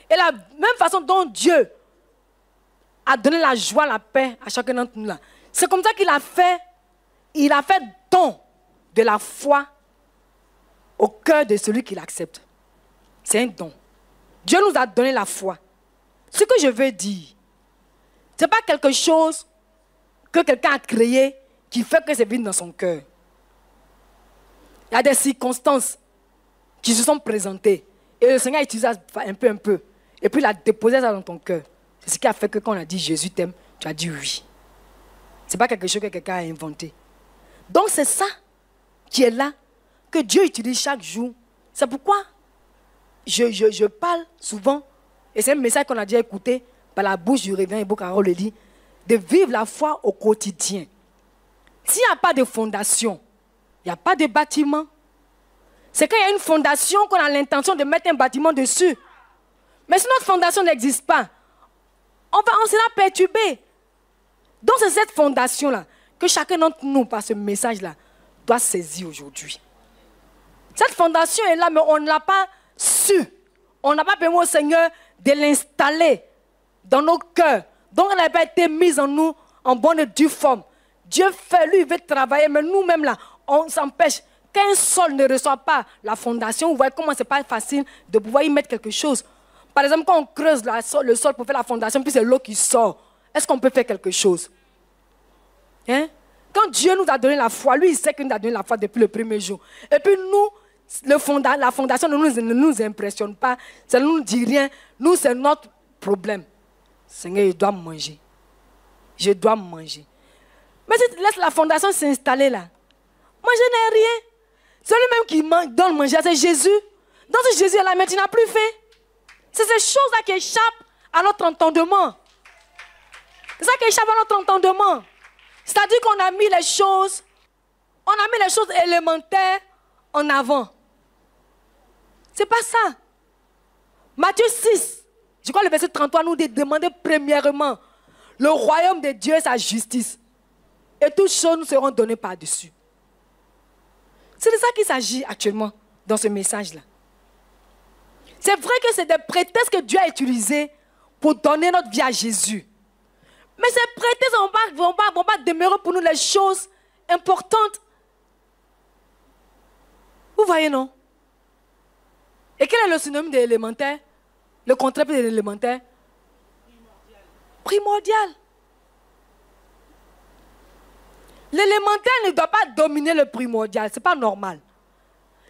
Et la même façon dont Dieu a donné la joie, la paix à chacun d'entre nous là. C'est comme ça qu'il a fait don de la foi au cœur de celui qui l'accepte. C'est un don. Dieu nous a donné la foi. Ce que je veux dire, ce n'est pas quelque chose que quelqu'un a créé qui fait que c'est venu dans son cœur. Il y a des circonstances qui se sont présentées. Et le Seigneur a utilisé ça un peu. Et puis il a déposé ça dans ton cœur. C'est ce qui a fait que quand on a dit Jésus t'aime, tu as dit oui. Ce n'est pas quelque chose que quelqu'un a inventé. Donc c'est ça qui est là, que Dieu utilise chaque jour. C'est pourquoi je parle souvent, et c'est un message qu'on a déjà écouté par la bouche du révérend Ebo Carole le dit, de vivre la foi au quotidien. S'il n'y a pas de fondation, il n'y a pas de bâtiment. C'est quand il y a une fondation qu'on a l'intention de mettre un bâtiment dessus. Mais si notre fondation n'existe pas, on sera perturbé. Donc c'est cette fondation-là que chacun d'entre nous, par ce message-là, doit saisir aujourd'hui. Cette fondation est là, mais on ne l'a pas su. On n'a pas permis au Seigneur de l'installer dans nos cœurs. Donc elle n'a pas été mise en nous en bonne et due forme. Dieu fait, lui, il veut travailler, mais nous-mêmes là, on s'empêche. Qu'un sol ne reçoit pas la fondation, vous voyez comment c'est pas facile de pouvoir y mettre quelque chose. Par exemple, quand on creuse le sol pour faire la fondation, puis c'est l'eau qui sort, est-ce qu'on peut faire quelque chose? Hein? Quand Dieu nous a donné la foi, lui, il sait qu'il nous a donné la foi depuis le premier jour. Et puis nous, la fondation ne nous impressionne pas, ça ne nous dit rien. Nous, c'est notre problème. Seigneur, je dois manger. Je dois manger. Mais si tu laisses la fondation s'installer là, moi je n'ai rien. Celui-même qui donne manger, c'est Jésus. Donc si Jésus est là, mais tu n'as plus faim. C'est ces choses-là qui échappent à notre entendement. C'est ça qui échappe à notre entendement. C'est-à-dire qu'on a mis les choses élémentaires en avant. C'est pas ça. Matthieu 6, je crois le verset 33 nous dit, demandez premièrement le royaume de Dieu et sa justice. Et toutes choses nous seront données par-dessus. C'est de ça qu'il s'agit actuellement dans ce message-là. C'est vrai que c'est des prétextes que Dieu a utilisés pour donner notre vie à Jésus. Mais ces prétextes ne vont pas demeurer pour nous les choses importantes. Vous voyez, non? Et quel est le synonyme de l'élémentaire? Le contraire de l'élémentaire? Primordial. L'élémentaire ne doit pas dominer le primordial. Ce n'est pas normal.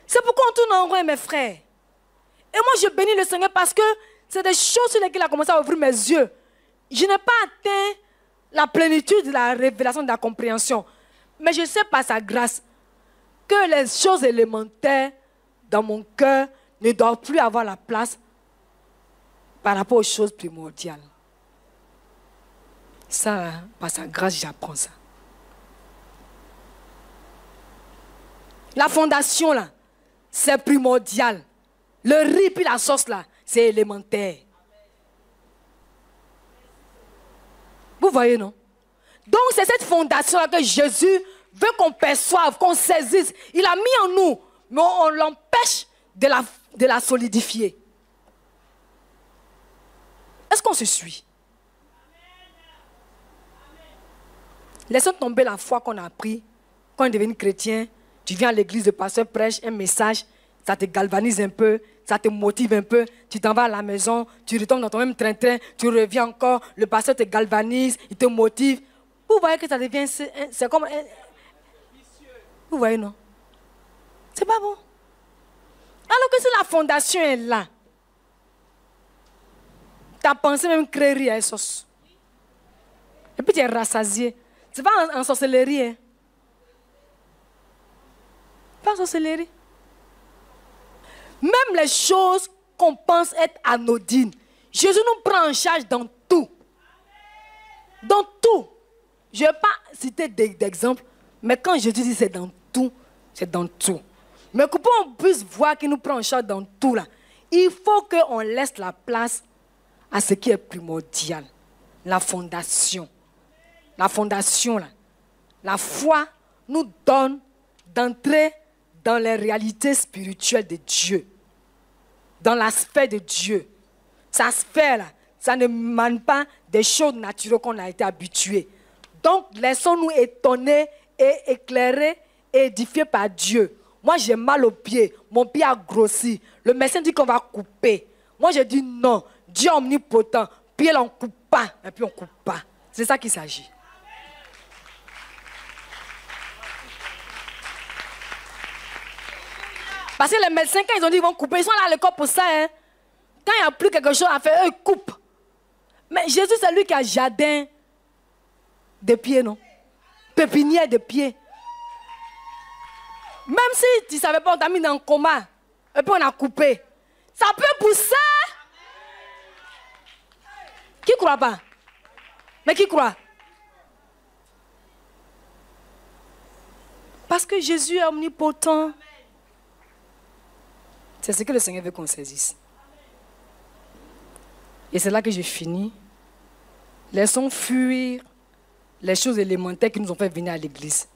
C'est pourquoi on tourne en rond, mes frères. Et moi, je bénis le Seigneur parce que c'est des choses sur lesquelles il a commencé à ouvrir mes yeux. Je n'ai pas atteint la plénitude de la révélation, de la compréhension. Mais je sais par sa grâce que les choses élémentaires dans mon cœur ne doit plus avoir la place par rapport aux choses primordiales. Ça, par sa grâce, j'apprends ça. La fondation, là, c'est primordial. Le riz puis la sauce, là, c'est élémentaire. Vous voyez, non? Donc, c'est cette fondation-là que Jésus veut qu'on perçoive, qu'on saisisse. Il a mis en nous, mais on l'empêche de la solidifier. Est-ce qu'on se suit? Laissons tomber la foi qu'on a appris. Quand on est devenu chrétien, tu viens à l'église, le pasteur prêche un message, ça te galvanise un peu, ça te motive un peu, tu t'en vas à la maison, tu retournes dans ton même train-train, tu reviens encore, le pasteur te galvanise, il te motive. Vous voyez que ça devient, c'est comme un... Vous voyez, non? C'est pas bon. Alors que si la fondation est là, ta pensée même crée rire à sauce. Et puis tu es rassasié. C'est pas en sorcellerie. Hein? Pas en sorcellerie. Même les choses qu'on pense être anodines, Jésus nous prend en charge dans tout. Dans tout. Je ne vais pas citer d'exemples, mais quand Jésus dit c'est dans tout, c'est dans tout. Mais pour qu'on puisse voir qu'il nous prend en charge dans tout, là, il faut qu'on laisse la place à ce qui est primordial. La fondation. La fondation, là. La foi nous donne d'entrer dans les réalités spirituelles de Dieu. Dans l'aspect de Dieu. Sa sphère, là, ça ne mène pas des choses naturelles qu'on a été habitués. Donc, laissons-nous étonner et éclairer et édifier par Dieu. Moi, j'ai mal au pied. Mon pied a grossi. Le médecin dit qu'on va couper. Moi, j'ai dit non. Dieu est omnipotent. Pied, là, on ne coupe pas. Et puis, on ne coupe pas. C'est ça qu'il s'agit. Parce que les médecins, quand ils ont dit qu'ils vont couper, ils sont là à l'école pour ça. Hein. Quand il n'y a plus quelque chose à faire, eux, ils coupent. Mais Jésus, c'est lui qui a jardin de pieds, non? Pépinière de pieds. Même si tu ne savais pas, on t'a mis dans un coma, et puis on a coupé. Ça peut pousser. Qui ne croit pas? Mais qui croit? Parce que Jésus est omnipotent. C'est ce que le Seigneur veut qu'on saisisse. Et c'est là que je finis. Laissons fuir les choses élémentaires qui nous ont fait venir à l'église.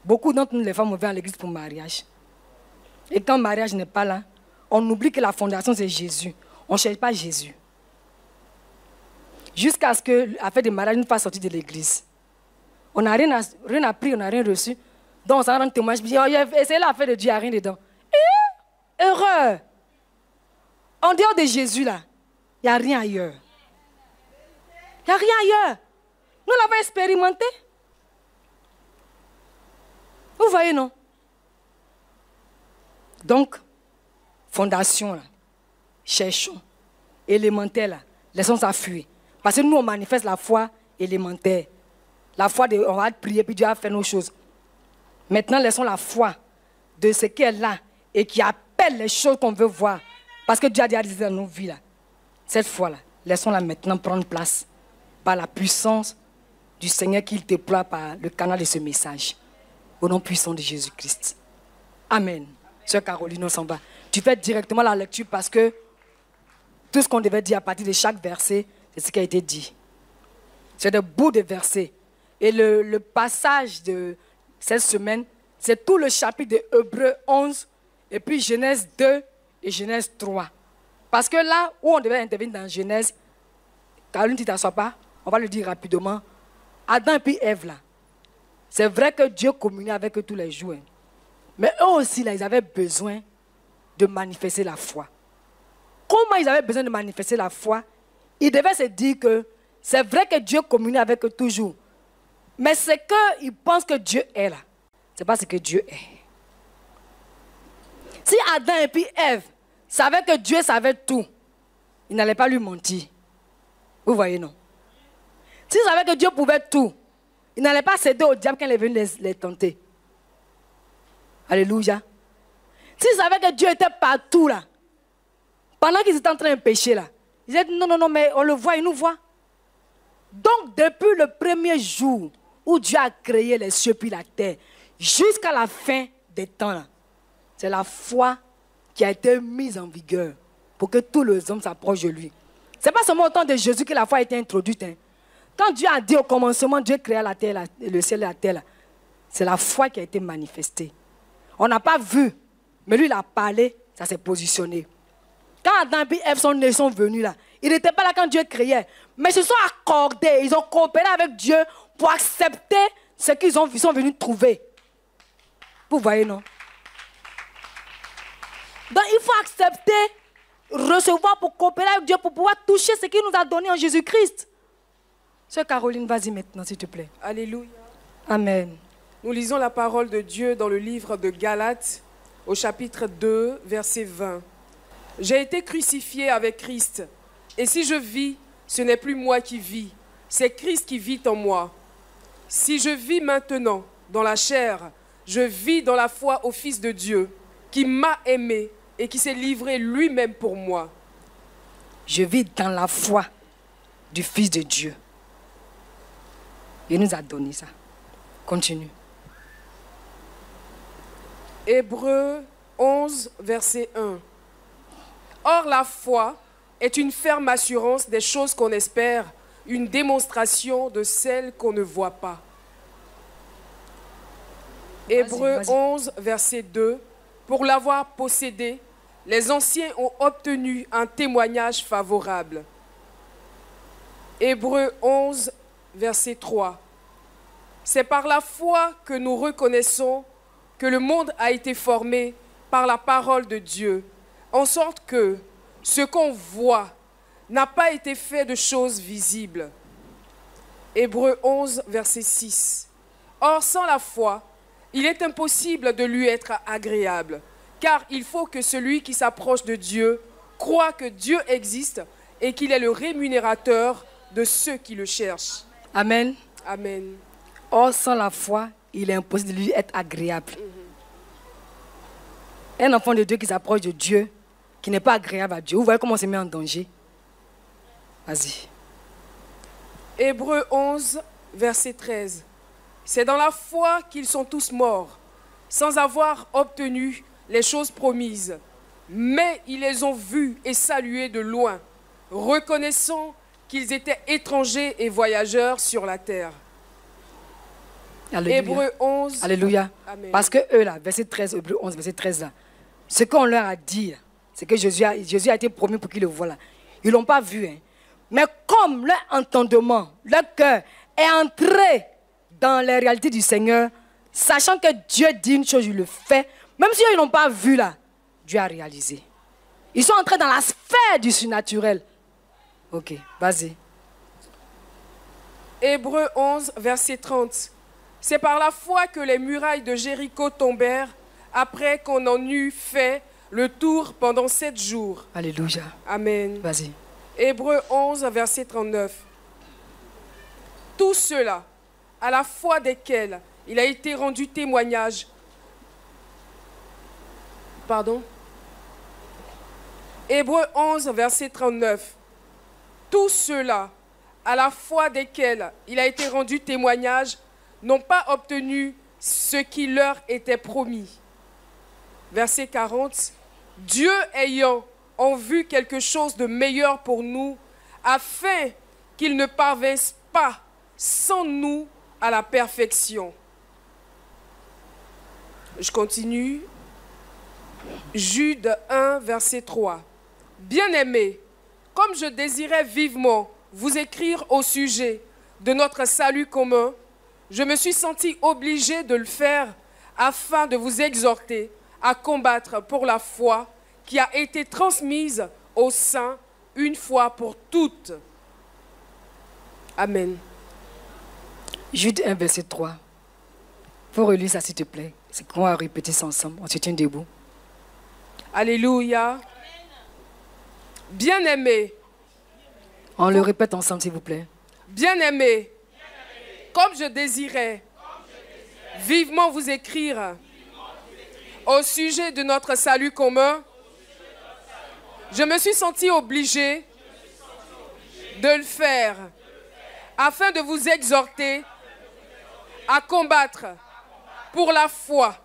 Beaucoup d'entre nous, les femmes, on vient à l'église pour le mariage. Et quand le mariage n'est pas là, on oublie que la fondation, c'est Jésus. On ne cherche pas Jésus. Jusqu'à ce que l'affaire de mariage nous fasse sortir de l'église. On n'a rien appris, on n'a rien reçu. Donc on s'en rend témoignage. Essayez l'affaire de Dieu, il n'y a rien dedans. Erreur. En dehors de Jésus, là, il n'y a rien ailleurs. Il n'y a rien ailleurs. Nous l'avons expérimenté. Vous voyez, non? Donc, fondation, là, cherchons. Élémentaire, là, laissons ça fuir. Parce que nous, on manifeste la foi élémentaire. La foi, on va prier, puis Dieu va faire nos choses. Maintenant, laissons la foi de ce qui est là et qui appelle les choses qu'on veut voir. Parce que Dieu a déjà dit dans nos vies, là. Cette foi-là, laissons-la maintenant prendre place par la puissance du Seigneur qu'il déploie par le canal de ce message. Au nom puissant de Jésus-Christ. Amen. Sœur Caroline, on s'en va. Tu fais directement la lecture parce que tout ce qu'on devait dire à partir de chaque verset, c'est ce qui a été dit. C'est des bouts de versets. Et le passage de cette semaine, c'est tout le chapitre de Hébreux 11, et puis Genèse 2 et Genèse 3. Parce que là où on devait intervenir dans Genèse, Caroline, tu ne t'assois pas, on va le dire rapidement. Adam et puis Ève, là. C'est vrai que Dieu communiait avec eux tous les jours. Hein. Mais eux aussi, là, ils avaient besoin de manifester la foi. Comment ils avaient besoin de manifester la foi? Ils devaient se dire que c'est vrai que Dieu communie avec eux toujours. Mais c'est qu'ils pensent que Dieu est là. Ce n'est pas ce que Dieu est. Si Adam et puis Ève savaient que Dieu savait tout, ils n'allaient pas lui mentir. Vous voyez, non? S'ils savaient que Dieu pouvait tout, ils n'allaient pas céder au diable quand il est venu les tenter. Alléluia. S'ils savaient que Dieu était partout là, Pendant qu'ils étaient en train de pécher là, ils disaient non, non, non, mais on le voit, il nous voit. Donc, depuis le premier jour où Dieu a créé les cieux puis la terre, jusqu'à la fin des temps là, c'est la foi qui a été mise en vigueur pour que tous les hommes s'approchent de lui. Ce n'est pas seulement au temps de Jésus que la foi a été introduite. Hein. Quand Dieu a dit au commencement, Dieu créa la terre, le ciel et la terre, c'est la foi qui a été manifestée. On n'a pas vu, mais lui il a parlé, ça s'est positionné. Quand Adam et Ève sont venus là, ils n'étaient pas là quand Dieu créait, mais ils se sont accordés, ils ont coopéré avec Dieu pour accepter ce qu'ils sont venus trouver. Vous voyez, non? Donc il faut accepter, recevoir pour coopérer avec Dieu, pour pouvoir toucher ce qu'il nous a donné en Jésus-Christ. Sœur Caroline, vas-y maintenant, s'il te plaît. Alléluia. Amen. Nous lisons la parole de Dieu dans le livre de Galates, au chapitre 2, verset 20. J'ai été crucifié avec Christ, et si je vis, ce n'est plus moi qui vis, c'est Christ qui vit en moi. Si je vis maintenant dans la chair, je vis dans la foi au Fils de Dieu, qui m'a aimé et qui s'est livré lui-même pour moi. Je vis dans la foi du Fils de Dieu. Il nous a donné ça. Continue. Hébreux 11, verset 1. Or, la foi est une ferme assurance des choses qu'on espère, une démonstration de celles qu'on ne voit pas. Hébreux 11, verset 2. Pour l'avoir possédé, les anciens ont obtenu un témoignage favorable. Hébreux 11, verset 3. C'est par la foi que nous reconnaissons que le monde a été formé par la parole de Dieu, en sorte que ce qu'on voit n'a pas été fait de choses visibles. Hébreux 11, verset 6. Or, sans la foi, il est impossible de lui être agréable, car il faut que celui qui s'approche de Dieu croit que Dieu existe et qu'il est le rémunérateur de ceux qui le cherchent. Amen. Amen. Or, sans la foi, il est impossible de lui être agréable. Un enfant de Dieu qui s'approche de Dieu, qui n'est pas agréable à Dieu, vous voyez comment on se met en danger? Vas-y. Hébreux 11, verset 13. C'est dans la foi qu'ils sont tous morts, sans avoir obtenu les choses promises. Mais ils les ont vus et salués de loin, reconnaissant qu'ils étaient étrangers et voyageurs sur la terre. Alléluia. Hébreux 11. Alléluia. Amen. Parce que eux là, verset 13, Hébreux 11, verset 13 là, ce qu'on leur a dit, c'est que Jésus a été promis pour qu'ils le voient là. Ils ne l'ont pas vu. Hein. Mais comme leur entendement, leur cœur est entré dans les réalités du Seigneur, sachant que Dieu dit une chose, il le fait, même si ils n'ont pas vu là, Dieu a réalisé. Ils sont entrés dans la sphère du surnaturel. Ok, vas-y. Hébreux 11, verset 30. C'est par la foi que les murailles de Jéricho tombèrent après qu'on en eut fait le tour pendant 7 jours. Alléluia. Amen. Vas-y. Hébreux 11, verset 39. Tous ceux-là, à la foi desquels il a été rendu témoignage. Pardon. Hébreux 11, verset 39. Tous ceux-là, à la foi desquels il a été rendu témoignage, n'ont pas obtenu ce qui leur était promis. Verset 40. Dieu ayant en vue quelque chose de meilleur pour nous, afin qu'ils ne parvinssent pas sans nous à la perfection. Je continue. Jude 1, verset 3. Bien-aimés, comme je désirais vivement vous écrire au sujet de notre salut commun, je me suis senti obligé de le faire afin de vous exhorter à combattre pour la foi qui a été transmise aux saints une fois pour toutes. Amen. Jude 1, verset 3. Il faut relire ça, s'il te plaît. C'est qu'on va répéter ça ensemble. On se tient debout. Alléluia. Bien-aimés. On le répète ensemble, s'il vous plaît. Bien-aimés, comme je désirais vivement vous écrire au sujet de notre salut commun, Je me suis senti obligé de le faire afin de vous exhorter à combattre pour la foi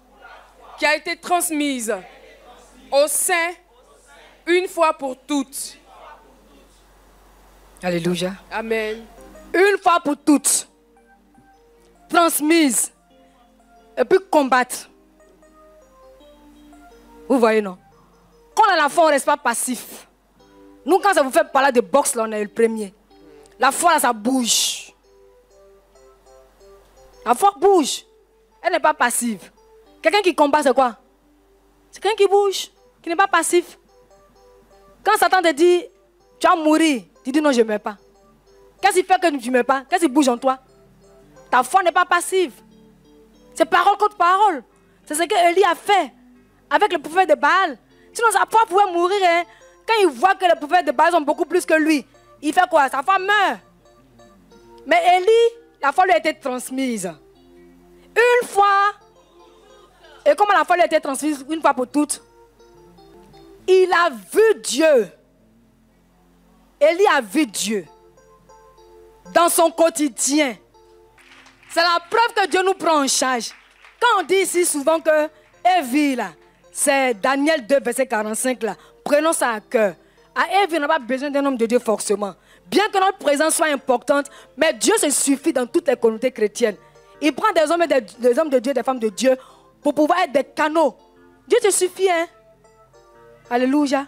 qui a été transmise au sein une fois pour toutes. Alléluia. Amen. Une fois pour toutes. Transmise. Et puis combattre. Vous voyez, non? Quand on a la foi, on ne reste pas passif. Nous, quand ça vous fait parler de boxe, là, on est le premier. La foi, là, ça bouge. La foi bouge. Elle n'est pas passive. Quelqu'un qui combat, c'est quoi? C'est quelqu'un qui bouge, qui n'est pas passif. Quand Satan te dit, tu vas mourir, tu dis non, je ne meurs pas. Qu'est-ce qui fait que tu ne meurs pas? Qu'est-ce qui bouge en toi? Ta foi n'est pas passive. C'est parole contre parole. C'est ce que Élie a fait avec le prophète de Baal. Sinon, sa foi pouvait mourir. Hein. Quand il voit que les prophètes de Baal sont beaucoup plus que lui, il fait quoi? Sa foi meurt. Mais Élie, la foi lui a été transmise. Une fois. Et comment la foi lui a été transmise une fois pour toutes? Il a vu Dieu. Élie a vu Dieu. Dans son quotidien. C'est la preuve que Dieu nous prend en charge. Quand on dit ici souvent que Élie, là, c'est Daniel 2, verset 45, là, prenons ça à cœur. À Élie, on n'a pas besoin d'un homme de Dieu forcément. Bien que notre présence soit importante, mais Dieu se suffit dans toutes les communautés chrétiennes. Il prend des hommes, des hommes de Dieu, des femmes de Dieu, pour pouvoir être des canaux. Dieu te suffit, hein? Alléluia.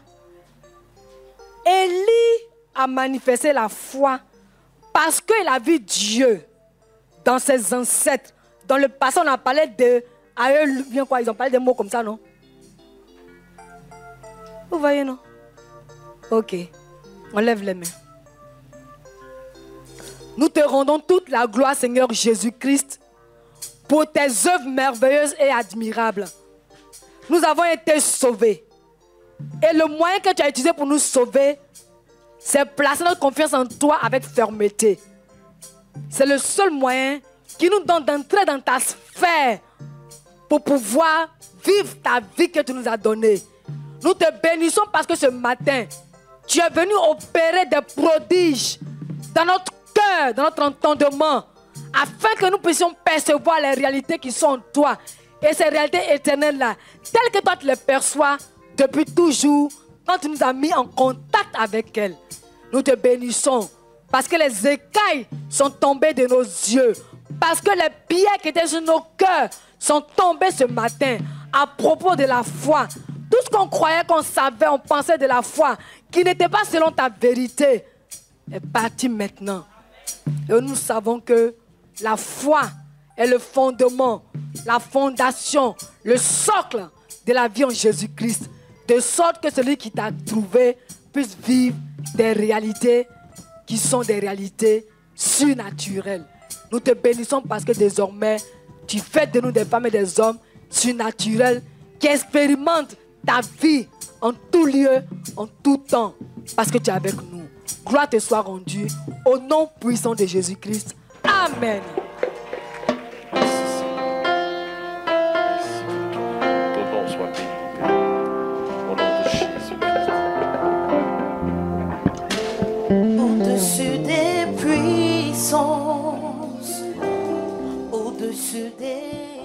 Élie a manifesté la foi parce qu'il a vu Dieu dans ses ancêtres. Dans le passé, on a parlé de... À eux, bien quoi, ils ont parlé des mots comme ça, non? Vous voyez, non? Ok. On lève les mains. Nous te rendons toute la gloire, Seigneur Jésus-Christ, pour tes œuvres merveilleuses et admirables. Nous avons été sauvés. Et le moyen que tu as utilisé pour nous sauver, c'est placer notre confiance en toi avec fermeté. C'est le seul moyen qui nous donne d'entrer dans ta sphère pour pouvoir vivre ta vie que tu nous as donnée. Nous te bénissons parce que ce matin, tu es venu opérer des prodiges dans notre cœur, dans notre entendement, afin que nous puissions percevoir les réalités qui sont en toi. Et ces réalités éternelles-là, telles que toi tu les perçois depuis toujours, quand tu nous as mis en contact avec elles. Nous te bénissons parce que les écailles sont tombées de nos yeux, parce que les pierres qui étaient sur nos cœurs sont tombées ce matin à propos de la foi. Tout ce qu'on croyait, qu'on savait, on pensait de la foi, qui n'était pas selon ta vérité, est parti maintenant. Et nous savons que la foi est le fondement, la fondation, le socle de la vie en Jésus-Christ. De sorte que celui qui t'a trouvé puisse vivre des réalités qui sont des réalités surnaturelles. Nous te bénissons parce que désormais, tu fais de nous des femmes et des hommes surnaturels qui expérimentent ta vie en tout lieu, en tout temps, parce que tu es avec nous. Gloire te soit rendue au nom puissant de Jésus-Christ. Amen. Ton nom soit béni. Au nom de Jésus-Christ. Au-dessus des puissances, au-dessus des